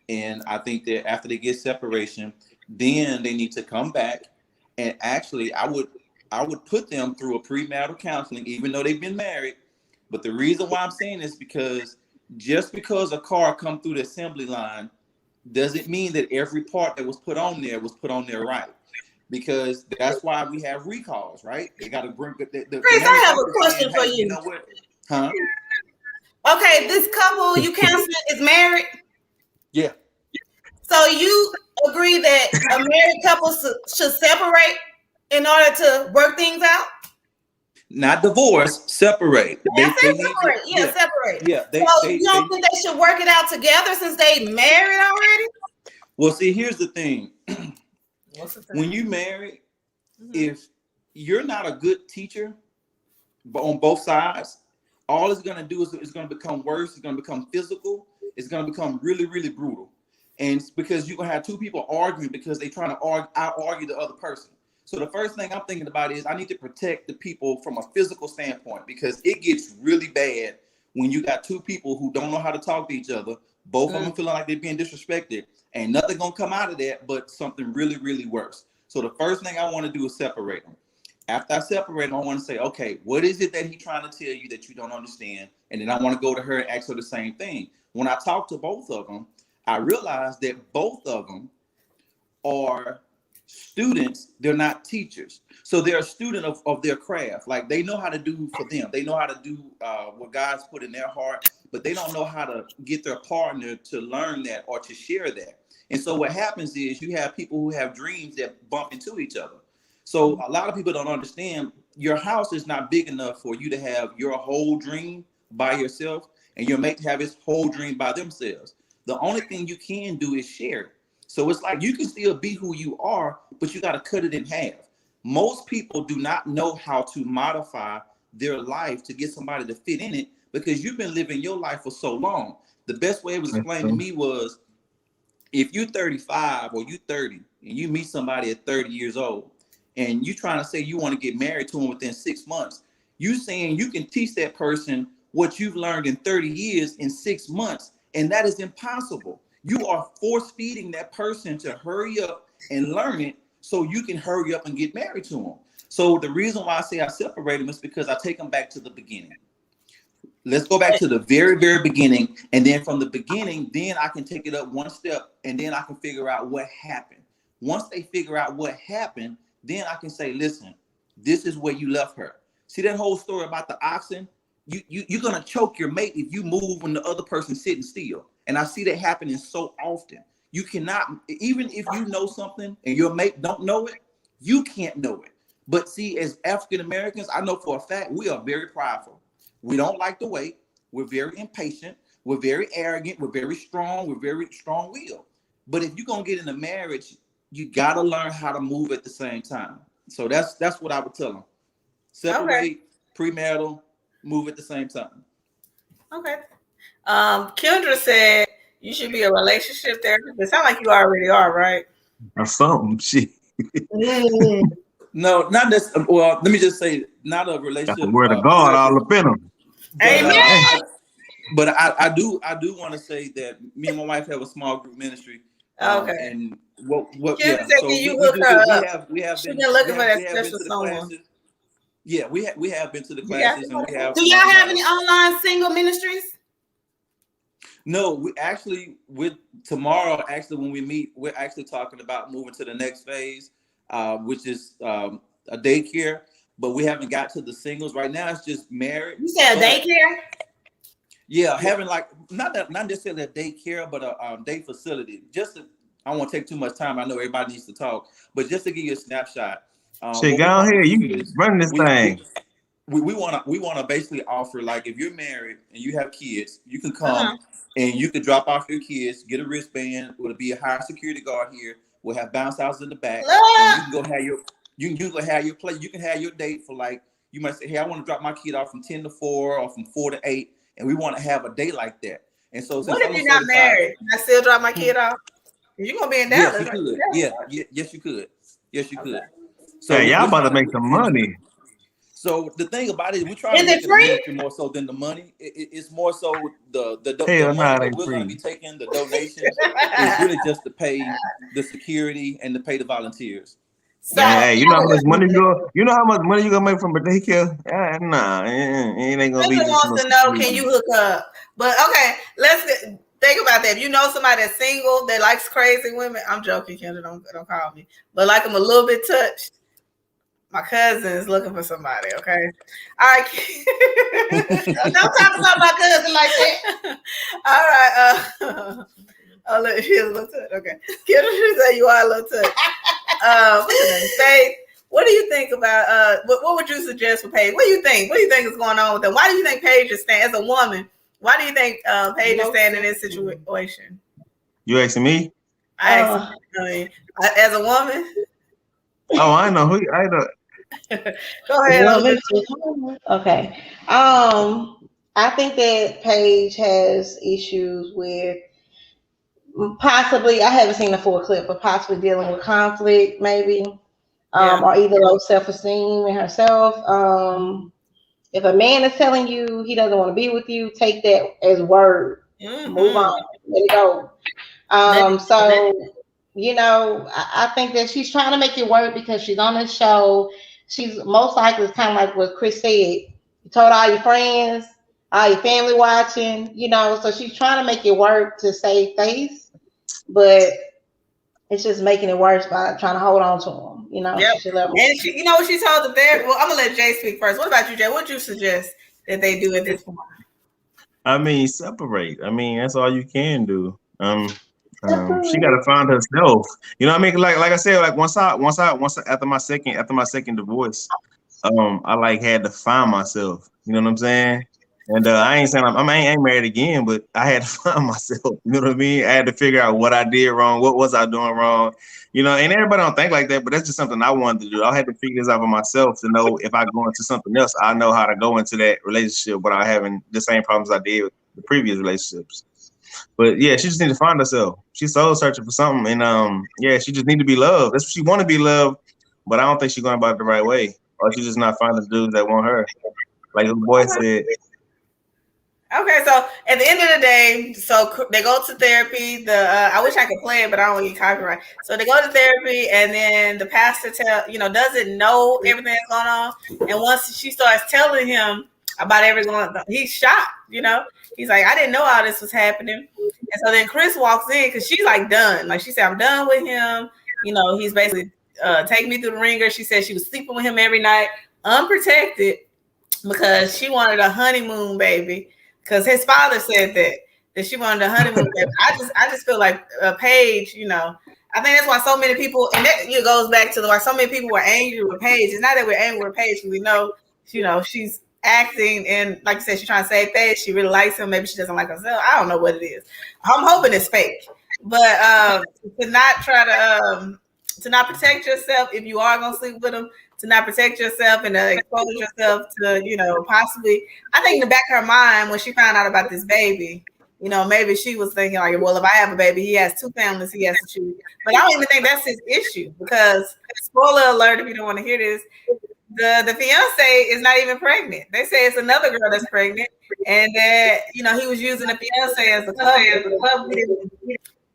And I think that after they get separation, then they need to come back. And actually, I would put them through a premarital counseling, even though they've been married. But the reason why I'm saying this because just because a car come through the assembly line doesn't mean that every part that was put on there right. Because that's why we have recalls, right? They got to bring the Chris, I have a question saying, for hey, you. You know what? Huh? Okay, this couple you canceled is married. Yeah. So you agree that a married couple should separate in order to work things out? Not divorce, separate. Separate. Yeah, separate. So you don't think they should work it out together since they married already? Well, see, here's the thing. What's the thing? When you marry, if you're not a good teacher, but on both sides, all it's going to do is it's going to become worse. It's going to become physical. It's going to become really, really brutal. And it's because you're going to have two people arguing because they're trying to out-argue the other person. So the first thing I'm thinking about is I need to protect the people from a physical standpoint, because it gets really bad when you got two people who don't know how to talk to each other, both of them feeling like they're being disrespected. Ain't nothing going to come out of that but something really, really worse. So the first thing I want to do is separate them. After I separate them, I want to say, okay, what is it that he's trying to tell you that you don't understand? And then I want to go to her and ask her the same thing. When I talk to both of them, I realized that both of them are students. They're not teachers. So they're a student of their craft. Like, they know how to do for them. They know how to do what God's put in their heart, but they don't know how to get their partner to learn that or to share that. And so what happens is you have people who have dreams that bump into each other. So a lot of people don't understand your house is not big enough for you to have your whole dream by yourself and your mate to have his whole dream by themselves. The only thing you can do is share it. So it's like you can still be who you are, but you got to cut it in half. Most people do not know how to modify their life to get somebody to fit in it, because you've been living your life for so long. The best way it was explained to me was, if you're 35 or you're 30 and you meet somebody at 30 years old and you're trying to say you want to get married to them within 6 months, you saying you can teach that person what you've learned in 30 years in 6 months, and that is impossible. You are force feeding that person to hurry up and learn it so you can hurry up and get married to them. So the reason why I say I separate them is because I take them back to the beginning. Let's go back to the very, very beginning. And then from the beginning, then I can take it up one step and then I can figure out what happened. Once they figure out what happened, then I can say, listen, this is where you left her. See that whole story about the oxen? You're going to choke your mate if you move when the other person's sitting still. And I see that happening so often. You cannot, even if you know something and your mate don't know it, you can't know it. But see, as African Americans, I know for a fact, we are very prideful. We don't like to wait. We're very impatient. We're very arrogant. We're very strong. We're very strong-willed. But if you're going to get in a marriage, you got to learn how to move at the same time. So that's what I would tell them. Separate, premarital, move at the same time. Okay. Kendra said you should be a relationship therapist. It sounds like you already are, right? Or something. Shit. No, not this. Well, let me just say, not a relationship. Got the word of God all up in them. Amen. But I do want to say that me and my wife have a small group ministry. Okay. And what Kendra yeah. said, So can you hook her up? We have She's been looking for that we have been special to the someone. classes. Yeah, we have been to the classes and we have. Do y'all have any online single ministries? No, we actually, with tomorrow, actually, when we meet, we're actually talking about moving to the next phase, which is a daycare, but we haven't got to the singles. Right now, it's just married. You said a daycare? Yeah, having like, not necessarily a daycare, but a day facility. I won't take too much time. I know everybody needs to talk, but just to give you a snapshot. Shit, go on here. You run this thing. We want to basically offer, like, if you're married and you have kids, you can come and you can drop off your kids, get a wristband. It'll be a high security guard here. We'll have bounce houses in the back. And you can go have your play. You can have your date for, like, you might say, hey, I want to drop my kid off from 10 to 4 or from 4 to 8, and we want to have a day like that. And so, what if you're not married? Can I still drop my kid off? You're gonna be in Dallas. Yes, you could. Yes, you could. Yes, you could. So y'all about to make some money. So the thing about it, we're trying to make it more so than the money. It's more so the money that we're going to be taking, the donations, is really just to pay the security and to pay the volunteers. So, hey, you know how much money you gonna make from a daycare? Nah, it ain't gonna be. Wants to know, can you hook up? But okay, let's think about out there. If you know somebody that's single that likes crazy women, I'm joking, Kendra. Don't call me. But like I'm a little bit touched. My cousin is looking for somebody. Okay. All right. Don't talk about my cousin like that. All right. Oh, look, she is a little touched. Okay. Kendra, she said you are a little touched. What's her name? Faith. What do you think about what would you suggest for Paige? What do you think? What do you think is going on with them? Why do you think Paige is staying as a woman? Why do you think Paige is staying in this situation? You asking me? I mean, as a woman. Oh, I know who. I know. Go ahead. Okay. I think that Paige has issues with possibly. I haven't seen the full clip, but possibly dealing with conflict, maybe. Or either low self-esteem in herself. If a man is telling you he doesn't want to be with you, take that as word. Mm-hmm. Move on. Let it go. So, you know, I think that she's trying to make it work because she's on this show. She's most likely kind of like what Chris said. You told all your friends, all your family watching, you know, so she's trying to make it work to save face. But it's just making it worse by trying to hold on to him. You know, yep. And she, you know what she told the therapist? Well, I'm gonna let Jay speak first. What about you, Jay? What would you suggest that they do at this point? I mean, separate. I mean, that's all you can do. She got to find herself. You know what I mean? Like I said, like once after my second divorce, I like had to find myself. You know what I'm saying? And I ain't saying I ain't married again, but I had to find myself. You know what I mean? I had to figure out what I did wrong, what was I doing wrong. You know, and everybody don't think like that, but that's just something I wanted to do. I had to figure this out for myself to know if I go into something else, I know how to go into that relationship without having the same problems I did with the previous relationships. But yeah, she just need to find herself. She's soul searching for something, and yeah, she just need to be loved. That's what she want to be loved, but I don't think she's going about it the right way, or she's just not finding dudes that want her. Like the boy said. Okay, so at the end of the day, so they go to therapy. I wish I could play it, but I don't want to get copyright. So they go to therapy, and then the pastor doesn't know everything that's going on. And once she starts telling him about everything, he's shocked. You know, he's like, I didn't know all this was happening. And so then Chris walks in because she's like done. Like she said, I'm done with him. You know, he's basically taking me through the ringer. She said she was sleeping with him every night, unprotected, because she wanted a honeymoon baby. Because his father said that she wanted a honeymoon. I just feel like Paige, you know, I think that's why so many people, and that goes back to why so many people were angry with Paige. It's not that we're angry with Paige, because we know, you know, she's acting, and like you said, she's trying to save face. She really likes him. Maybe she doesn't like herself. I don't know what it is. I'm hoping it's fake, but to not try to not protect yourself if you are gonna sleep with him. To not protect yourself and expose yourself to, you know, possibly. I think in the back of her mind when she found out about this baby, you know, maybe she was thinking like, well, if I have a baby, he has two families he has to choose. But I don't even think that's his issue, because spoiler alert, if you don't want to hear this, the fiance is not even pregnant. They say it's another girl that's pregnant, and that, you know, he was using the fiance as a cover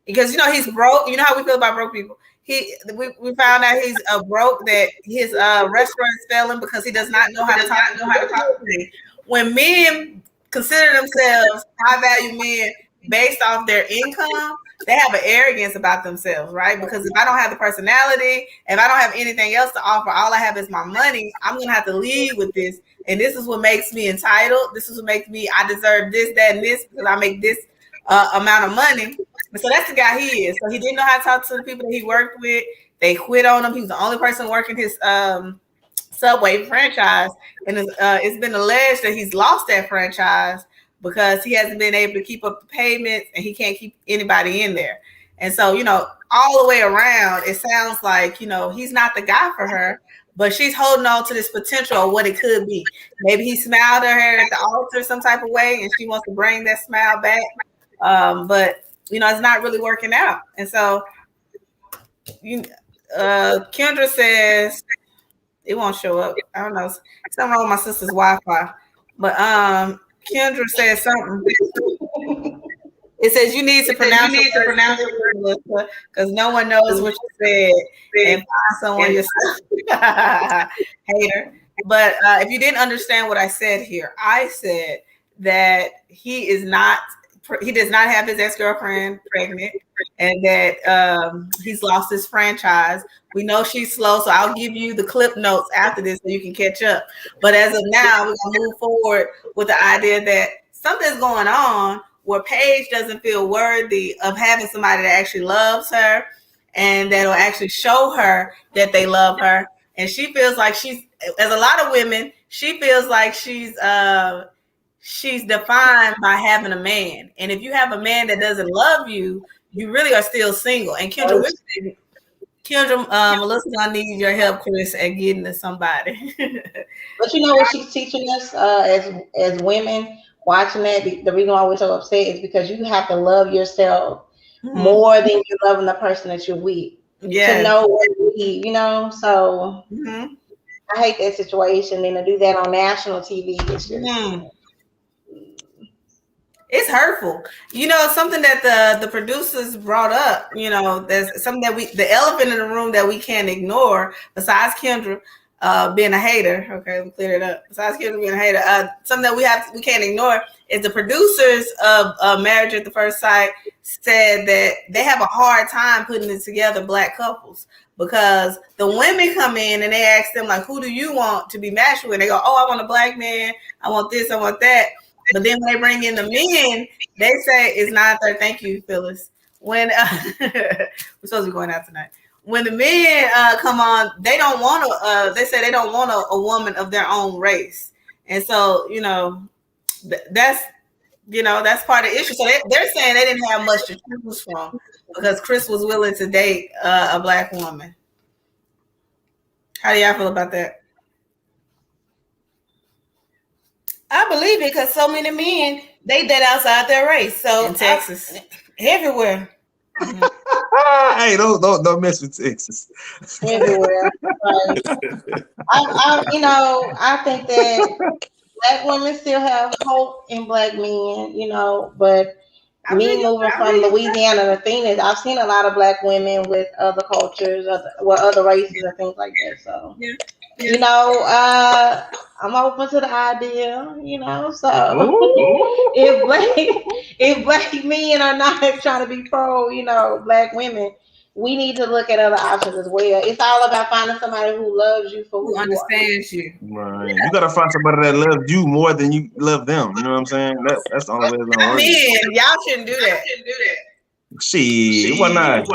because, you know, he's broke. You know how we feel about broke people. We found out he's broke, that his restaurant is failing because he does not know how to talk to me. When men consider themselves high value men based off their income, they have an arrogance about themselves, right? Because if I don't have the personality, if I don't have anything else to offer, all I have is my money, I'm gonna have to lead with this. And this is what makes me entitled. This is what makes me, I deserve this, that, and this because I make this amount of money. And so that's the guy he is. So he didn't know how to talk to the people that he worked with. They quit on him. He was the only person working his Subway franchise. And it's been alleged that he's lost that franchise because he hasn't been able to keep up the payments, and he can't keep anybody in there. And so, you know, all the way around, it sounds like, you know, he's not the guy for her, but she's holding on to this potential of what it could be. Maybe he smiled at her at the altar some type of way, and she wants to bring that smile back. But you know, it's not really working out. And so Kendra says it won't show up. I don't know. Something wrong with my sister's Wi-Fi. But Kendra says something. It says you need to pronounce it because no one knows what you said, and find someone yourself. Hater. But if you didn't understand what I said here, I said that he is not he does not have his ex-girlfriend pregnant, and that he's lost his franchise. We know she's slow, so I'll give you the clip notes after this so you can catch up. But as of now, we're gonna move forward with the idea that something's going on where Paige doesn't feel worthy of having somebody that actually loves her and that'll actually show her that they love her. And she feels like she's, as a lot of women, she feels like she's defined by having a man. And if you have a man that doesn't love you, you really are still single. And Kendra, Melissa, I need your help, Chris, at getting to somebody. But you know what she's teaching us as women watching that? The reason why we're so upset is because you have to love yourself more than you're loving the person that you're with. To know what you need, you know? So I hate that situation. And to do that on national TV, it's just... It's hurtful. You know, something that the producers brought up, you know, there's something that the elephant in the room that we can't ignore, besides Kendra being a hater. Okay, let me clear it up. Besides Kendra being a hater, something that we can't ignore is the producers of Marriage at the First Sight said that they have a hard time putting it together Black couples because the women come in and they ask them, like, who do you want to be matched with? And they go, oh, I want a Black man. I want this, I want that. But then when they bring in the men, they say it's not there. Thank you, Phyllis. When we're supposed to be going out tonight. When the men come on, they don't want to. They say they don't want a woman of their own race, and so you know that's part of the issue. So they're saying they didn't have much to choose from because Chris was willing to date a Black woman. How do y'all feel about that? I believe it because so many men they date outside their race. So in Texas, everywhere. Hey, don't mess with Texas. Everywhere. Right. I think that Black women still have hope in Black men, you know, but me moving from Louisiana, the thing is I've seen a lot of Black women with other cultures, other races and things like that. So you know, I'm open to the idea, you know. So if black men are not trying to be pro, you know, Black women, we need to look at other options as well. It's all about finding somebody who loves you for who understands you. Right. You gotta find somebody that loves you more than you love them. You know what I'm saying? That's the only way it's gonna work. Men, y'all shouldn't do that. Shit, why not?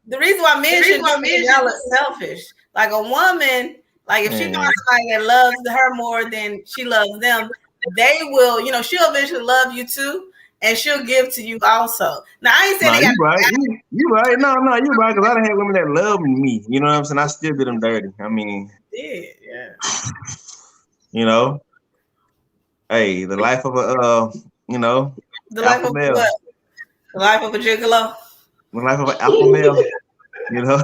The reason why men shouldn't do it, y'all are selfish. Like a woman. Like if she finds somebody that loves her more than she loves them, they will, you know, she'll eventually love you too, and she'll give to you also. Now I ain't saying you right. You right. No, you're right. Because I done had women that love me. You know what I'm saying? I still did them dirty. I mean, yeah. You know, hey, the life of a the life of male. What? The life of a gigolo. The life of an alpha male. You know.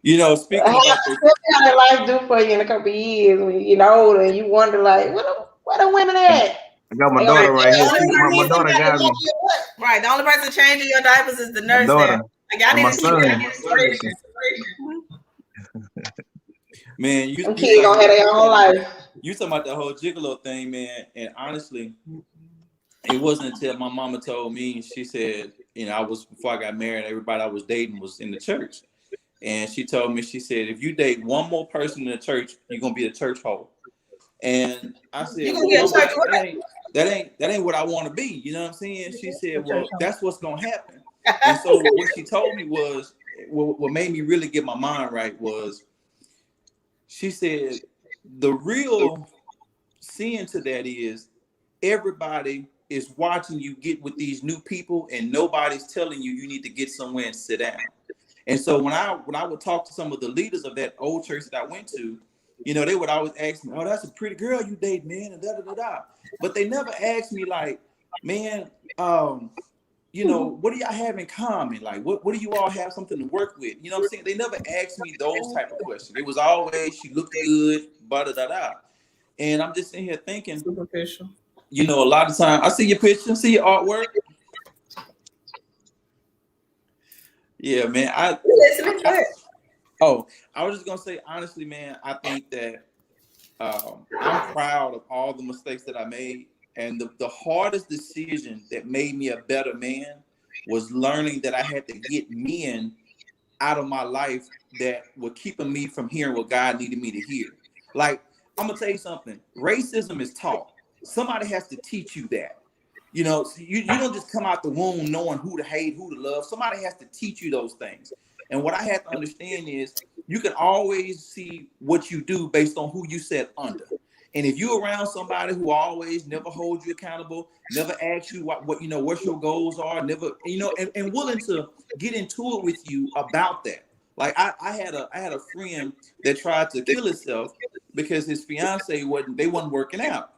You know, speaking of what kind of life do for you in a couple of years when you're older and you wonder like, where the women at? I got my daughter right here. My daughter got me. Right. The only person changing your diapers is the nurse. My daughter. Like, I need my to son. Man, you kids gonna have their own life. You talking about the whole gigolo thing, man, and honestly, it wasn't until my mama told me, she said, you know, before I got married, everybody I was dating was in the church. And she told me, she said, if you date one more person in the church, you're gonna be a church hole. And I said, that ain't what I want to be. You know what I'm saying? She said, well, that's what's gonna happen. And so what she told me was, what made me really get my mind right was, she said, the real sin to that is everybody is watching you get with these new people and nobody's telling you need to get somewhere and sit down. And so when I would talk to some of the leaders of that old church that I went to, you know, they would always ask me, oh, that's a pretty girl you date, man, and da-da-da-da. But they never asked me like, man, you know, what do y'all have in common? Like, what do you all have something to work with? You know what I'm saying? They never asked me those type of questions. It was always, she looked good, da-da-da-da. And I'm just sitting here thinking, superficial. You know, a lot of time, I see your picture, see your artwork. Yeah, man. I was just gonna say, honestly, man, I think that I'm proud of all the mistakes that I made, And the hardest decision that made me a better man was learning that I had to get men out of my life that were keeping me from hearing what God needed me to hear. Like, I'm gonna tell you something. Racism is taught. Somebody has to teach you that. You know, so you don't just come out the womb knowing who to hate, who to love. Somebody has to teach you those things. And what I had to understand is you can always see what you do based on who you set under. And if you're around somebody who always never holds you accountable, never asks you what what your goals are, never, and willing to get into it with you about that. Like I had a friend that tried to kill himself because his fiance wasn't working out.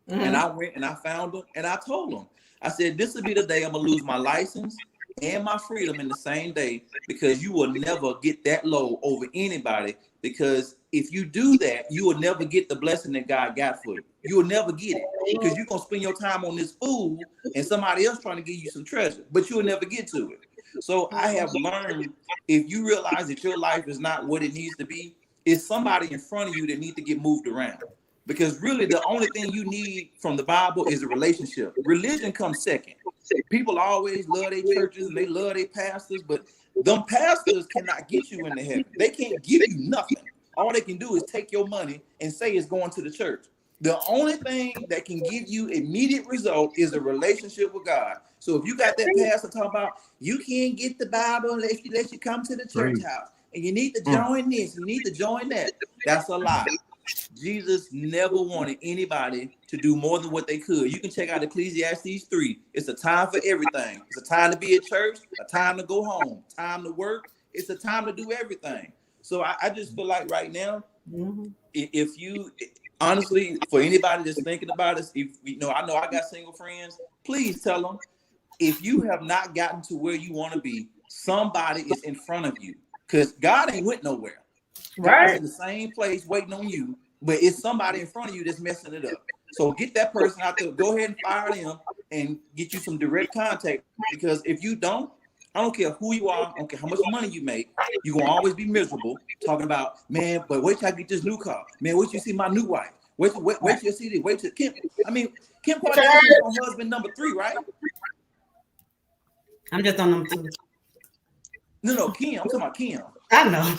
Mm-hmm. And I went and I found him and I told him, I said, this will be the day I'm gonna lose my license and my freedom in the same day, because you will never get that low over anybody. Because if you do that, you will never get the blessing that God got for you. You will never get it, because you're gonna spend your time on this fool and somebody else trying to give you some treasure, but you will never get to it. So I have learned, if you realize that your life is not what it needs to be, it's somebody in front of you that needs to get moved around. Because really the only thing you need from the Bible is a relationship. Religion comes second. People always love their churches and they love their pastors, but them pastors cannot get you into heaven. They can't give you nothing. All they can do is take your money and say it's going to the church. The only thing that can give you immediate result is a relationship with God. So if you got that pastor talking about you can't get the Bible unless you come to the church house, and you need to join this, you need to join that, that's a lie. Jesus never wanted anybody to do more than what they could. You can check out Ecclesiastes 3. It's a time for everything. It's a time to be at church, a time to go home, time to work. It's a time to do everything. So I just feel like right now, if you honestly, for anybody that's thinking about it, if I know I got single friends, please tell them, if you have not gotten to where you want to be, somebody is in front of you, because God ain't went nowhere. God's in the same place waiting on you, but it's somebody in front of you that's messing it up. So get that person out there, go ahead and fire them and get you some direct contact, because if you don't, I don't care who you are, I don't care how much money you make, you're going to always be miserable talking about, man, but wait till I get this new car. Man, wait till you see my new wife. Wait till you see this. Wait till Kim. I mean, Kim Kardashian is on husband number 3, right? I'm just on number 2. No, Kim. I'm talking about Kim. I know.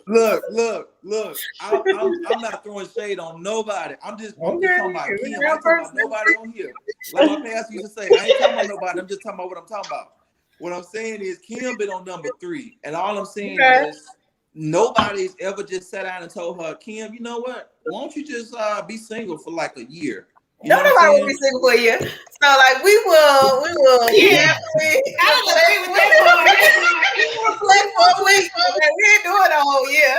Look. I'm not throwing shade on nobody. I'm just talking about Kim. I'm talking about nobody on here. Like my pastor used to say, I ain't talking about nobody. I'm just talking about what I'm talking about. What I'm saying is Kim been on number 3, and all I'm saying is nobody's ever just sat down and told her, Kim, you know what? Why don't you just be single for like a year? Nobody will be single for a year. So like we will. Yeah. I don't agree with that. We will play for a week. Okay, we ain't doing a whole year.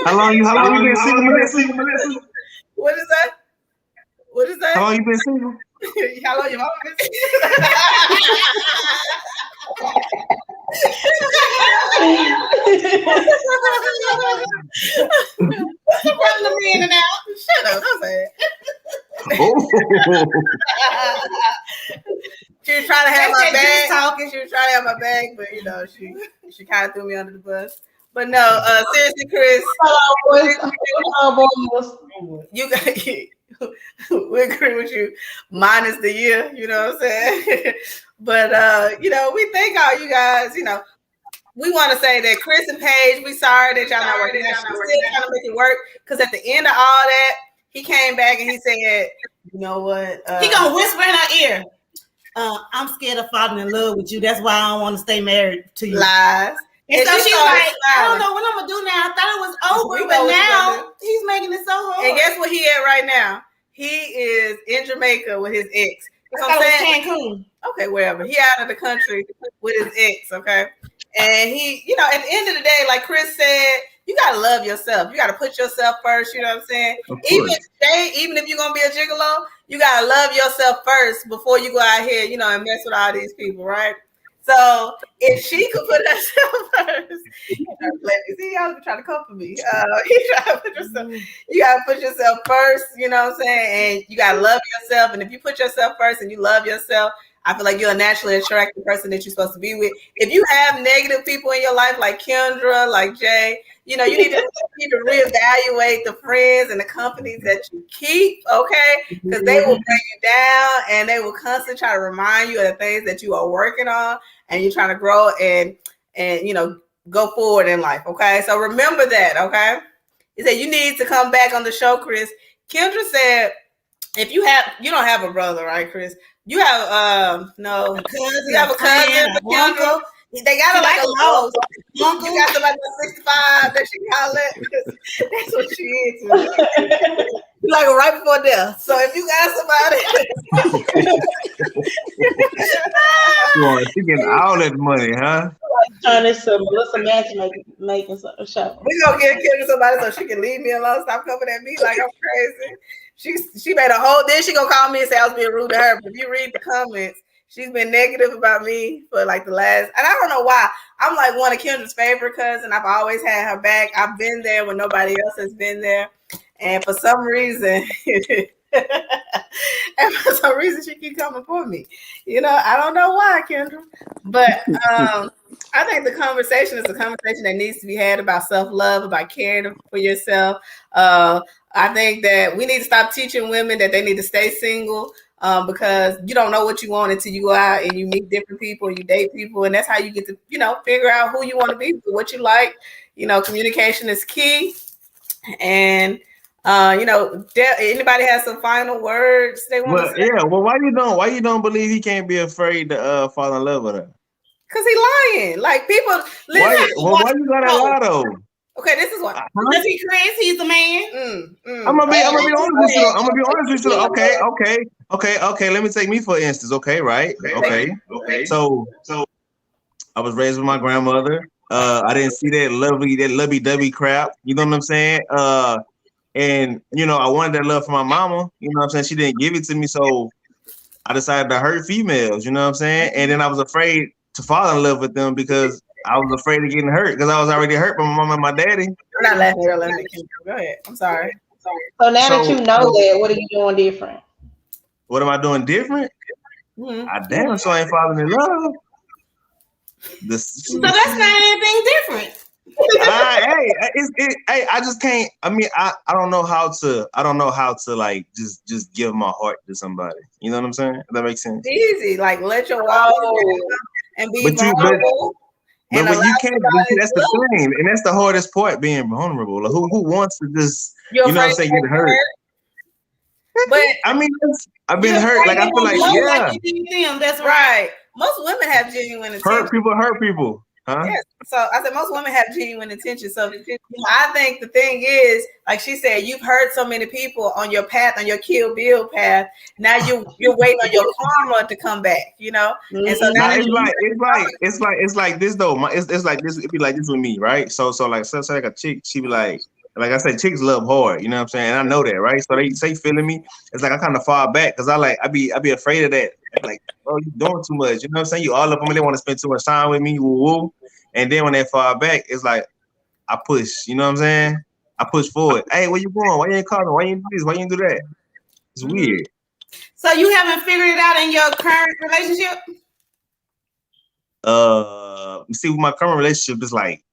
How long you been single, Melissa? What is that? What is that? How long you been single? How long your mama been single? What's the problem with me in and out? Shut up, don't say it. She was trying to have my bag. She was trying to have my bag, but she kind of threw me under the bus. But no, seriously, Chris. You got we agree with you, minus the year, you know what I'm saying? But we thank all you guys, we want to say that Chris and Paige, we sorry that y'all not working out. We're still trying to make it work, because at the end of all that, he came back and he said, you know what? He gonna whisper in her ear, I'm scared of falling in love with you. That's why I don't want to stay married to you. Lies. And so she's like, I don't know what I'm gonna do now. I thought it was over, but now he's making it so hard. And guess what he at right now? He is in Jamaica with his ex. I thought it was Cancun. Okay, wherever. He out of the country with his ex, okay? And he, at the end of the day, like Chris said, you gotta love yourself. You gotta put yourself first, you know what I'm saying? Even if you're gonna be a gigolo, you gotta love yourself first before you go out here, and mess with all these people, right? So if she could put herself first, let me see, y'all trying to comfort me. You gotta put yourself first, you know what I'm saying? And you gotta love yourself. And if you put yourself first and you love yourself, I feel like you'll naturally attract the person that you're supposed to be with. If you have negative people in your life, like Kendra, like Jay, you know, you need to reevaluate the friends and the companies that you keep, okay? Because they will bring you down and they will constantly try to remind you of the things that you are working on and you're trying to grow and you know, go forward in life, okay? So remember that, okay? He said you need to come back on the show, Chris. Kendra said if you don't have a brother, right, Chris? You have no cousin. You have a cousin, uncle. They got like a low. Uncle, you got somebody that's 65 that she can holler at. That's what she is. Like right before death. So if you got somebody, she getting all that money, huh? Turn this to Melissa making a show. We gonna get Kendra somebody so she can leave me alone. Stop coming at me like I'm crazy. She made a whole. Then she gonna call me and say I was being rude to her. But if you read the comments, she's been negative about me for like the last. And I don't know why. I'm like one of Kendra's favorite cousins. I've always had her back. I've been there when nobody else has been there. And for some reason, she keep coming for me. You know, I don't know why, Kendra. But I think the conversation is a conversation that needs to be had about self-love, about caring for yourself. I think that we need to stop teaching women that they need to stay single because you don't know what you want until you go out and you meet different people, you date people, and that's how you get to, you know, figure out who you want to be, what you like. You know, communication is key. And you know, anybody has some final words they want to say? Yeah. Well, why you don't believe he can't be afraid to fall in love with her? Because he lying. Like people listen. Why you gotta lie though? Okay, this is what. Because he Chris, he's a man. I'm gonna be honest with you. I'm gonna be honest with you. Okay. Let me take me for instance. Okay, right? Okay. So I was raised with my grandmother. I didn't see that lovey-dovey crap. You know what I'm saying? And you know, I wanted that love from my mama. You know what I'm saying? She didn't give it to me, so I decided to hurt females. You know what I'm saying? And then I was afraid to fall in love with them because I was afraid of getting hurt because I was already hurt by my mama and my daddy. I'm not laughing. Go ahead. I'm sorry. So now that you know that, what are you doing different? What am I doing different? I damn sure ain't falling in love. So that's not anything different. I just can't. I mean, I don't know how to like just give my heart to somebody. You know what I'm saying? If that makes sense. Easy, like let your walls and be vulnerable. But you can't. That's the thing, and that's the hardest part, being vulnerable. Like, who wants to just get hurt? But I mean, I've been hurt. Like I feel like that's right. Most women have genuine intentions. Hurt people. Huh? Yes. So I said most women have genuine intention. So you know, I think the thing is, like she said, you've hurt so many people on your path, on your Kill Bill path. Now you're waiting on your karma to come back. You know, and so now it's like this though. It's like this. It'd be like this with me, right? So like a chick, she be like I said, chicks love hard. You know what I'm saying? And I know that, right? So they say feeling me. It's like I kind of fall back because I be afraid of that. Like, oh, you doing too much. You know what I'm saying? You all up on me. They want to spend too much time with me. Woo. And then when they fall back, it's like I push. You know what I'm saying? I push forward. Hey, where you going? Why you ain't calling? Why you ain't do this? Why you ain't do that? It's weird. So you haven't figured it out in your current relationship? See, with my current relationship, it's like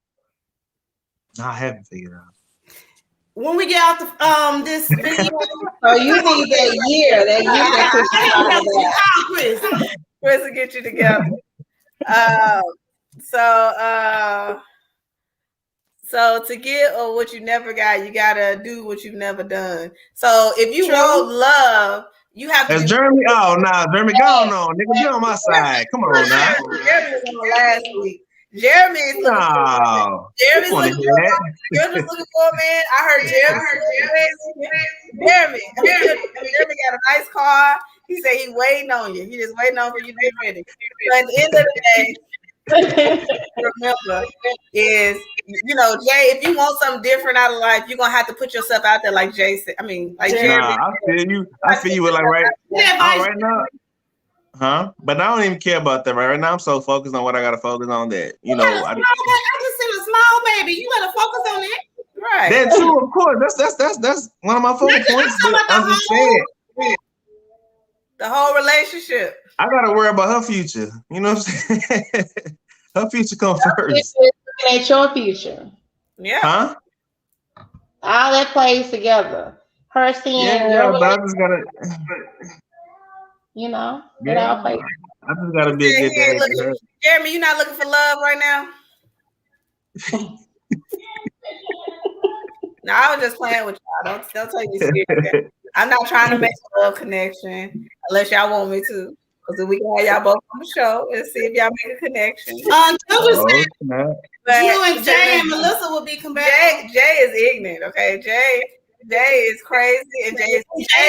I haven't figured it out. When we get out this video, so you need that year Chris will get you together. So to get or what you never got, you gotta do what you've never done. So if you want love, you have to. That's Jeremy. Oh, nah, Jeremy, go on, nigga, be on my side. Come on now. Jeremy was on last week. Jeremy is looking for Jeremy's looking for you're just looking for a man. I heard Jeremy got a nice car. He said he waiting on you. He just waiting on for you to get ready. So at the end of the day, remember is, you know, Jay, if you want something different out of life, you're gonna have to put yourself out there like Jay said. I mean, like Jeremy. I feel you. I feel you with like right now. Huh? But I don't even care about that right now. I'm so focused on what I gotta focus on that. You know, I just seen a small baby. You gotta focus on that. Right. that too, of course. That's one of my focal points. But I'm just saying, The whole relationship. I gotta worry about her future. You know what I'm saying? Her future comes first. Looking at your future. Yeah. Huh? All that plays together. Her seeing Yeah, your but I just gotta. you know, it Yeah, all plays. I just gotta be a good Hey, dad to her. Jeremy, you're not looking for love right now? No, I was just playing with y'all. Don't take me serious. I'm not trying to make a love connection unless y'all want me to. Because we can have y'all both on the show and see if y'all make a connection. Oh, snap. But You and Jay and Melissa will be compatible. Jay is ignorant, okay? Jay is crazy, and Jay's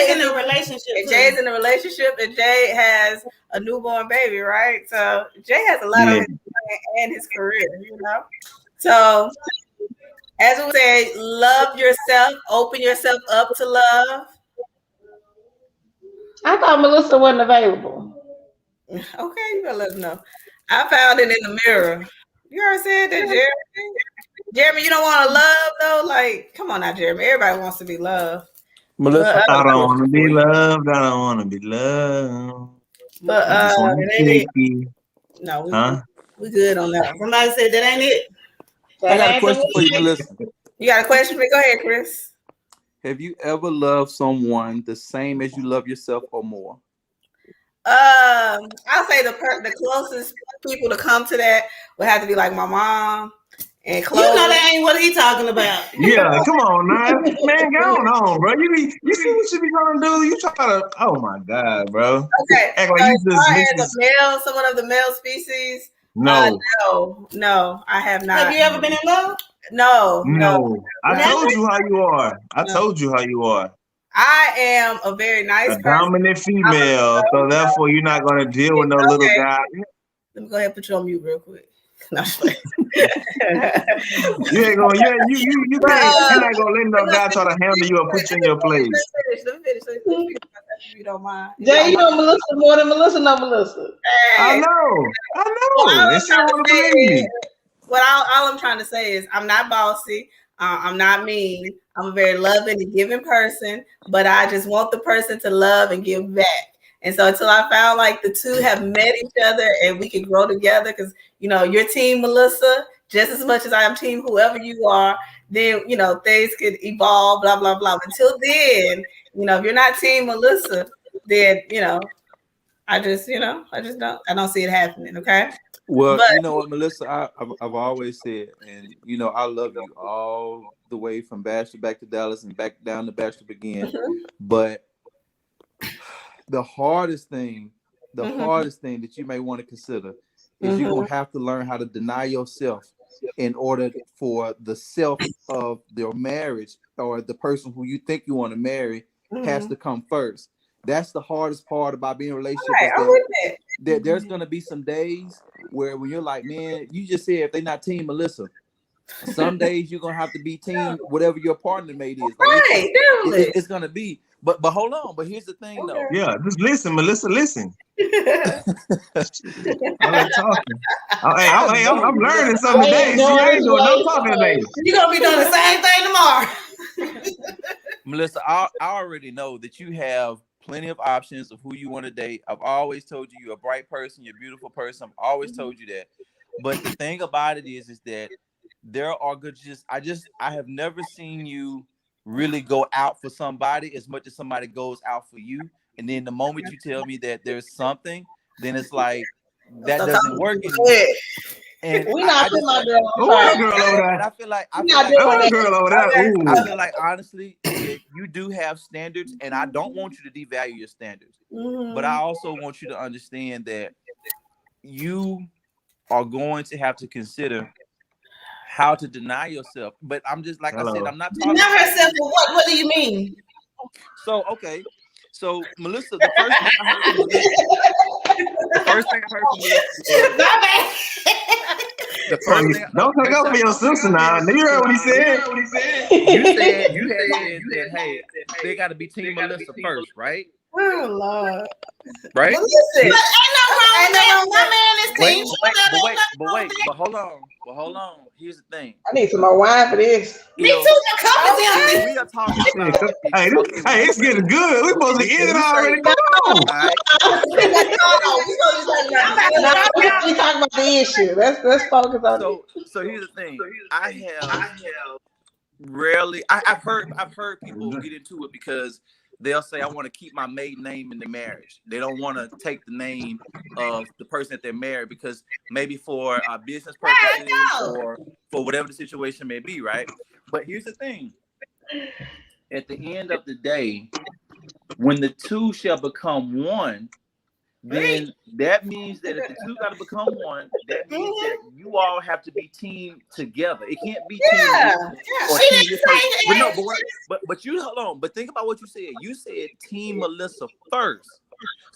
in a relationship. And Jay's in a relationship, and Jay has a newborn baby, right? So Jay has a lot on his mind and his career, you know. So as we say, love yourself, open yourself up to love. I thought Melissa wasn't available. Okay, you better let us know. I found it in the mirror. You already said that, Jeremy. Jeremy, you don't want to love though? Like, come on now, Jeremy. Everybody wants to be loved. Melissa, I don't want to be loved. I don't want to be loved. But I just want to take you. No, we good on that. Somebody said that ain't it. I got a question for you, Melissa. You got a question for me? Go ahead, Chris. Have you ever loved someone the same as you love yourself or more? I'll say the closest people to come to that would have to be like my mom and Chloe. You know that ain't what he talking about. Yeah, come on, man, go on, bro. You see what you be trying to do? You try to, oh my god, bro. Okay, act like you just someone of the male species. No, no, I have not. Have you ever been in love? No. I told you how you are. I told you how you are. I am a very nice person. Dominant female, so therefore you're not gonna deal with no little guy. Let me go ahead and put you on mute real quick. No, you ain't gonna, you can't. You're not gonna let no guy try to handle you or put you in your place. Let me finish. If you don't mind. Jay, you know Melissa more than Melissa know Melissa. I know. And she don't want to believe me. What all I'm trying to say is I'm not bossy. I'm not mean. I'm a very loving and giving person, but I just want the person to love and give back. And so until I found like the two have met each other and we can grow together, because you know your team, Melissa, just as much as I am team whoever you are, then you know things could evolve, blah blah blah. Until then, you know, if you're not team Melissa, then you know, I don't see it happening. Okay. Well, you know what, Melissa, I've always said, and you know, I love you all the way from Bachelor back to Dallas and back down to Bachelor again. But the hardest thing that you may want to consider is you're gonna have to learn how to deny yourself in order for the self of their marriage or the person who you think you want to marry has to come first. That's the hardest part about being in a relationship. Right, that there's gonna be some days where when you're like, man, you just said if they're not team Melissa. Some days you're gonna have to be team whatever your partner mate is. Like it's gonna be. But hold on. But here's the thing, though. Yeah, just listen, Melissa. Listen. I'm not talking. I'm learning something today. See, I ain't doing no talking today. You're gonna be doing the same thing tomorrow. Melissa, I already know that you have plenty of options of who you want to date. I've always told you you're a bright person, you're a beautiful person. I've always told you that. But the thing about it is that there are good. I have never seen you really go out for somebody as much as somebody goes out for you. And then the moment you tell me that there's something, then it's like that doesn't work anymore. And we're not putting my girl on fire. And I feel like I feel like honestly, you do have standards, and I don't want you to devalue your standards. But I also want you to understand that you are going to have to consider how to deny yourself. But I'm just like I said, I'm not talking deny herself for what? What do you mean? So okay. So Melissa, the first thing I heard from Melissa, don't take up for your sister now. You heard what he said? You said that hey, they gotta be team Melissa first, right? Oh Lord. right? Well, listen. But ain't no wrong with that. My man is team. But hold on. Here's the thing. I need some more wine for this. Me too. The cup is If empty. we are talking about, Hey, it's getting good. We supposed to end it already. Come on. all right. Nah, we talking about the issue. Let's focus on it. So here's the thing. I have rarely. I've heard people get into it because they'll say, I want to keep my maiden name in the marriage. They don't want to take the name of the person that they're married because maybe for business purposes or for whatever the situation may be, right? But here's the thing. At the end of the day, when the two shall become one, then that means that if the two got to become one, that means that you all have to be team together. It can't be team or team this person. But you hold on. But think about what you said. You said Team Melissa first.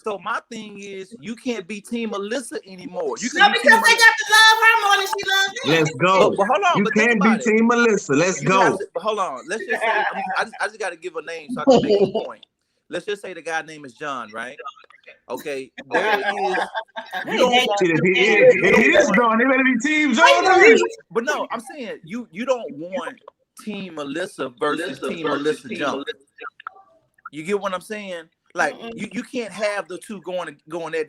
So my thing is, you can't be Team Melissa anymore. You can because they got to love her more than she loves them. Let's go. But hold on. You But think can't about be Team Melissa. Let's go. but hold on. Let's just say I just got to give a name so I can make a point. Let's just say the guy's name is John, right? Okay, there is. You don't want, if he is John, they better be Team John. but no, I'm saying you don't want Team Melissa versus Team Melissa John. You get what I'm saying? Like you can't have the two going at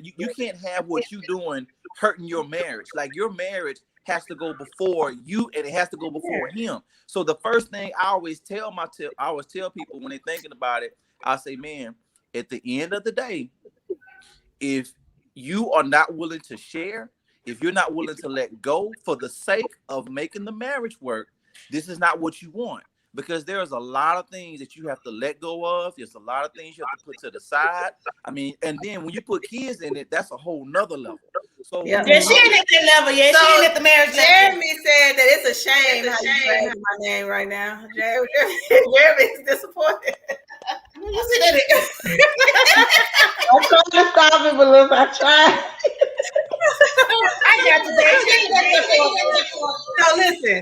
you can't have what you doing hurting your marriage. Like your marriage has to go before you and it has to go before him. So the first thing I always tell people when they're thinking about it, I say, man, at the end of the day, if you are not willing to share, if you're not willing to let go for the sake of making the marriage work, this is not what you want. Because there's a lot of things that you have to let go of. There's a lot of things you have to put to the side. I mean, and then when you put kids in it, that's a whole nother level. So she ain't at that level yet. She ain't at the marriage level. Jeremy said that it's a shame how you say my name right now. Jeremy's disappointed. You see that? I'm trying to stop it, but look, I tried. I got you, baby. No, listen.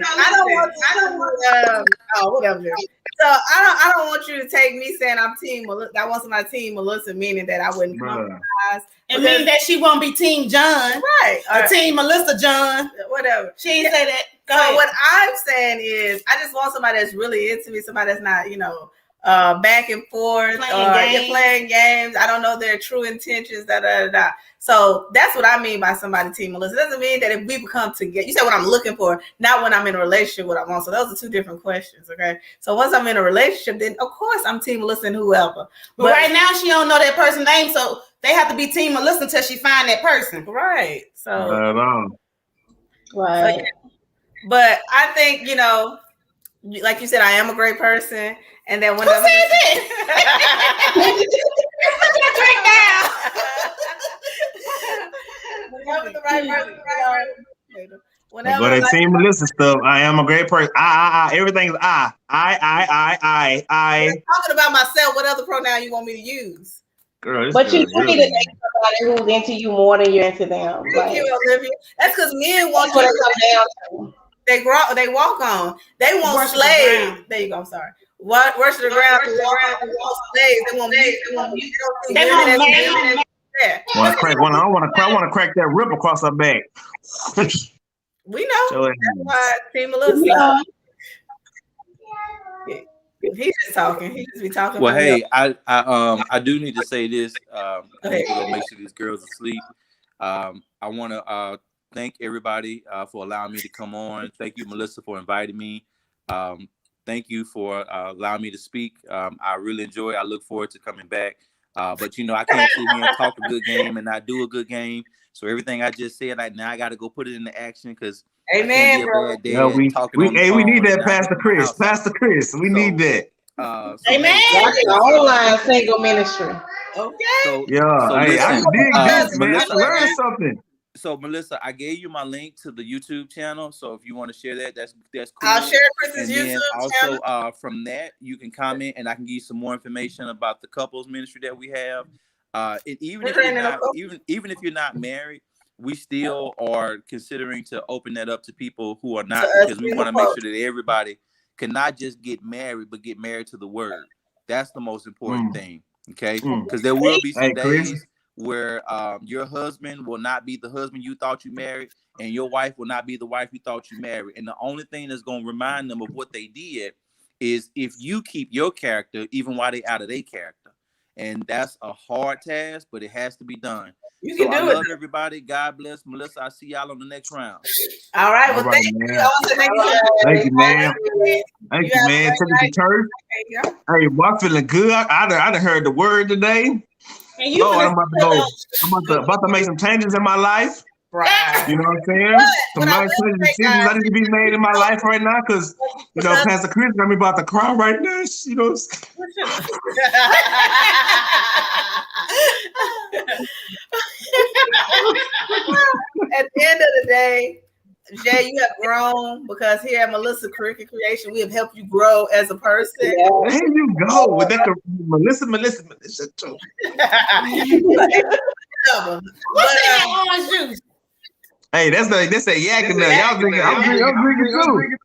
Whatever. So I don't want you to take me saying I'm Team Melissa. I want somebody Team Melissa, meaning that I wouldn't compromise. It means that she won't be Team John, right? Or Team Melissa John, whatever. She didn't say that. So what I'm saying is, I just want somebody that's really into me, somebody that's not, back and forth, playing games. I don't know their true intentions. So that's what I mean by somebody Team Melissa. It doesn't mean that if we become together. You said what I'm looking for, not when I'm in a relationship. What I want. So those are two different questions. Okay. So once I'm in a relationship, then of course I'm Team Melissa and whoever. But right now she don't know that person's name, so they have to be Team Melissa until she find that person. Right. So. Right. So, yeah. But I think like you said, I am a great person, and then when who said that? Drink now. Whenever the right person, whenever go that Team Melissa stuff. I am a great person. Everything's I. Talking about myself. What other pronoun you want me to use? Girl, but you need to date somebody who's into you more than you're into them. Thank you, Olivia. That's because men want to come down. They walk on. They want slaves. There you go. I'm sorry. Worship the ground. They want slaves. They want me. They want me. I want to crack that rip across her back. We know. That's why Team Melissa. He's just talking. He just be talking. Well, hey, I do need to say this. I need to go make sure these girls are asleep. I want to thank everybody for allowing me to come on. Thank you, Melissa, for inviting me. Thank you for allowing me to speak. I really enjoy it. I look forward to coming back. But I can't sit here and talk a good game and not do a good game. So everything I just said, now I got to go put it into action because amen, bro. We need that, Pastor Chris. Pastor Chris, we need that. Amen. That's the online single ministry. Okay. I dig this, man. I learned something. So Melissa, I gave you my link to the YouTube channel. So if you want to share that, that's cool. I'll share Chris's YouTube channel. Also, from that, you can comment and I can give you some more information about the couples ministry that we have. Even if you're not married, we still are considering to open that up to people who are not, because we want to make sure that everybody can not just get married, but get married to the word. That's the most important thing. Okay, because there will be some Chris. days where your husband will not be the husband you thought you married, and your wife will not be the wife you thought you married. And the only thing that's going to remind them of what they did is if you keep your character, even while they out of their character. And that's a hard task, but it has to be done. You So can do I it. love everybody. God bless. Melissa, I'll see y'all on the next round. All right. All Well, right, thank man. you. Also, thank you. Thank you, man. Thank You you, have a man. great Took it to church. There you go. Hey, boy, I'm feeling good. I done heard the word today. And you Lord, finna I'm about to go. I'm about to make some changes in my life. right. You know what I'm saying? Some nice decisions I need to be made in my life right now, because you know, Pastor Chris got me about to cry right now. You know. At the end of the day, Jay, you have grown, because here at Melissa Cricket Creation, we have helped you grow as a person. There you go with that, Melissa. Too. Hey, that's that yak in there. Y'all drinking? I'm drinking too.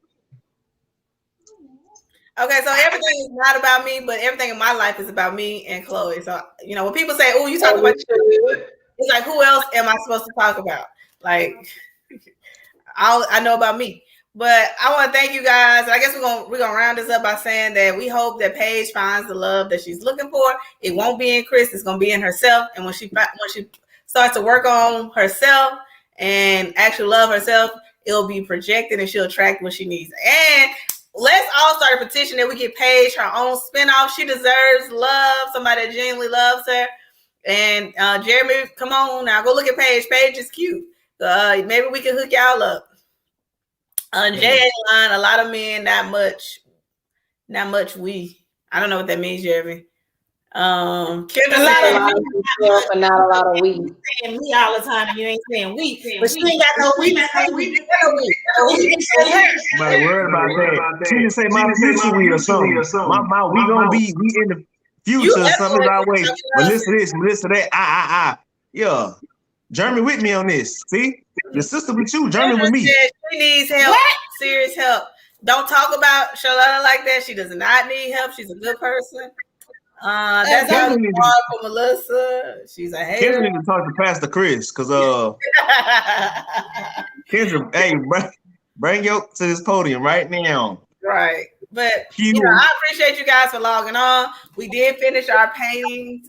Okay, so everything is not about me, but everything in my life is about me and Chloe. So, you know, when people say, "Oh, you talk about," it's like, who else am I supposed to talk about? Like, I know about me. But I want to thank you guys. I guess we're gonna round this up by saying that we hope that Paige finds the love that she's looking for. It won't be in Chris; it's gonna be in herself. And when she starts to work on herself and actually love herself, it'll be projected, and she'll attract what she needs. And let's all start a petition that we get Paige her own spinoff. She deserves love. Somebody that genuinely loves her. And Jeremy, come on now, go look at Paige. Paige is cute. Maybe we can hook y'all up. Jay ain't lying. A lot of men, not much we. I don't know what that means, Jeremy. Kendra, A lot of stuff, but not a lot of we. saying me all the time, and you ain't saying we. But she ain't got no we. Nobody worried about that. She didn't say my future we or something. My we gonna be in the future or something always. But listen to this, listen to that. Yeah. Jeremy with me on this. See? Your sister with you, Jeremy with me. She needs help. What? Serious help. Don't talk about Charlotte like that. She does not need help. She's a good person. That's how it's hard for Melissa. She's a hater. Kendra need to talk to Pastor Chris, because Kendra, hey, bring you to this podium right now. Right. But you know, I appreciate you guys for logging on. We did finish our paintings.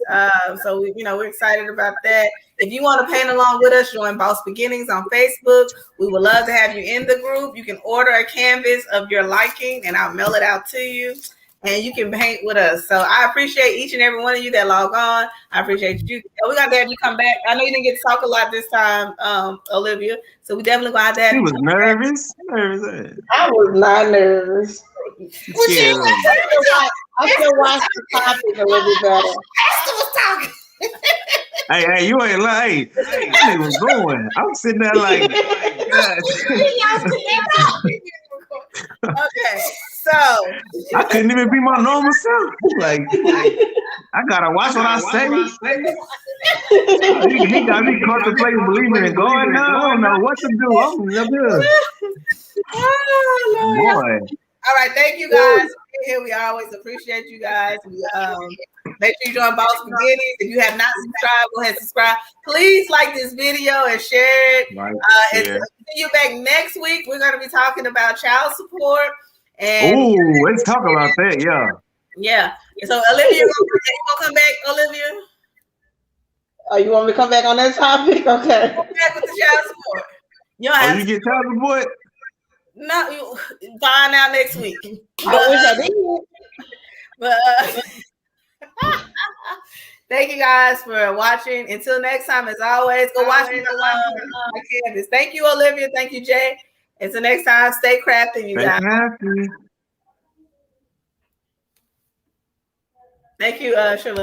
So we're excited about that. If you want to paint along with us, join Boss Beginnings on Facebook. We would love to have you in the group. You can order a canvas of your liking, and I'll mail it out to you. And you can paint with us. So I appreciate each and every one of you that log on. I appreciate you. We got to have you come back. I know you didn't get to talk a lot this time, Olivia. So we definitely going to have you. She was nervous. I was not nervous. I still watch the topic a little bit better. Esther was talking. Hey, you ain't lying. Hey, I was going. I was sitting there like, okay, so I couldn't even be my normal self. Like I gotta watch what I say. He got me contemplating, believing in God now. I don't know what to do. I'm good. Boy. All right, thank you guys for being here. We always appreciate you guys. Make sure you join Boss Beginnings. If you have not subscribed, go ahead and subscribe. Please like this video and share it. And see you back next week. We're going to be talking about child support. And let's talk about that. Yeah. So Olivia, you want to come back, Olivia? Oh, you want me to come back on that topic? Okay. Come back with the child support. You get child support? No, you find out next week. I wish I did. But thank you guys for watching. Until next time, as always, go watch my canvas. Thank you, Olivia. Thank you, Jay. Until next time, stay crafting, you guys. Thank you, Charlotte.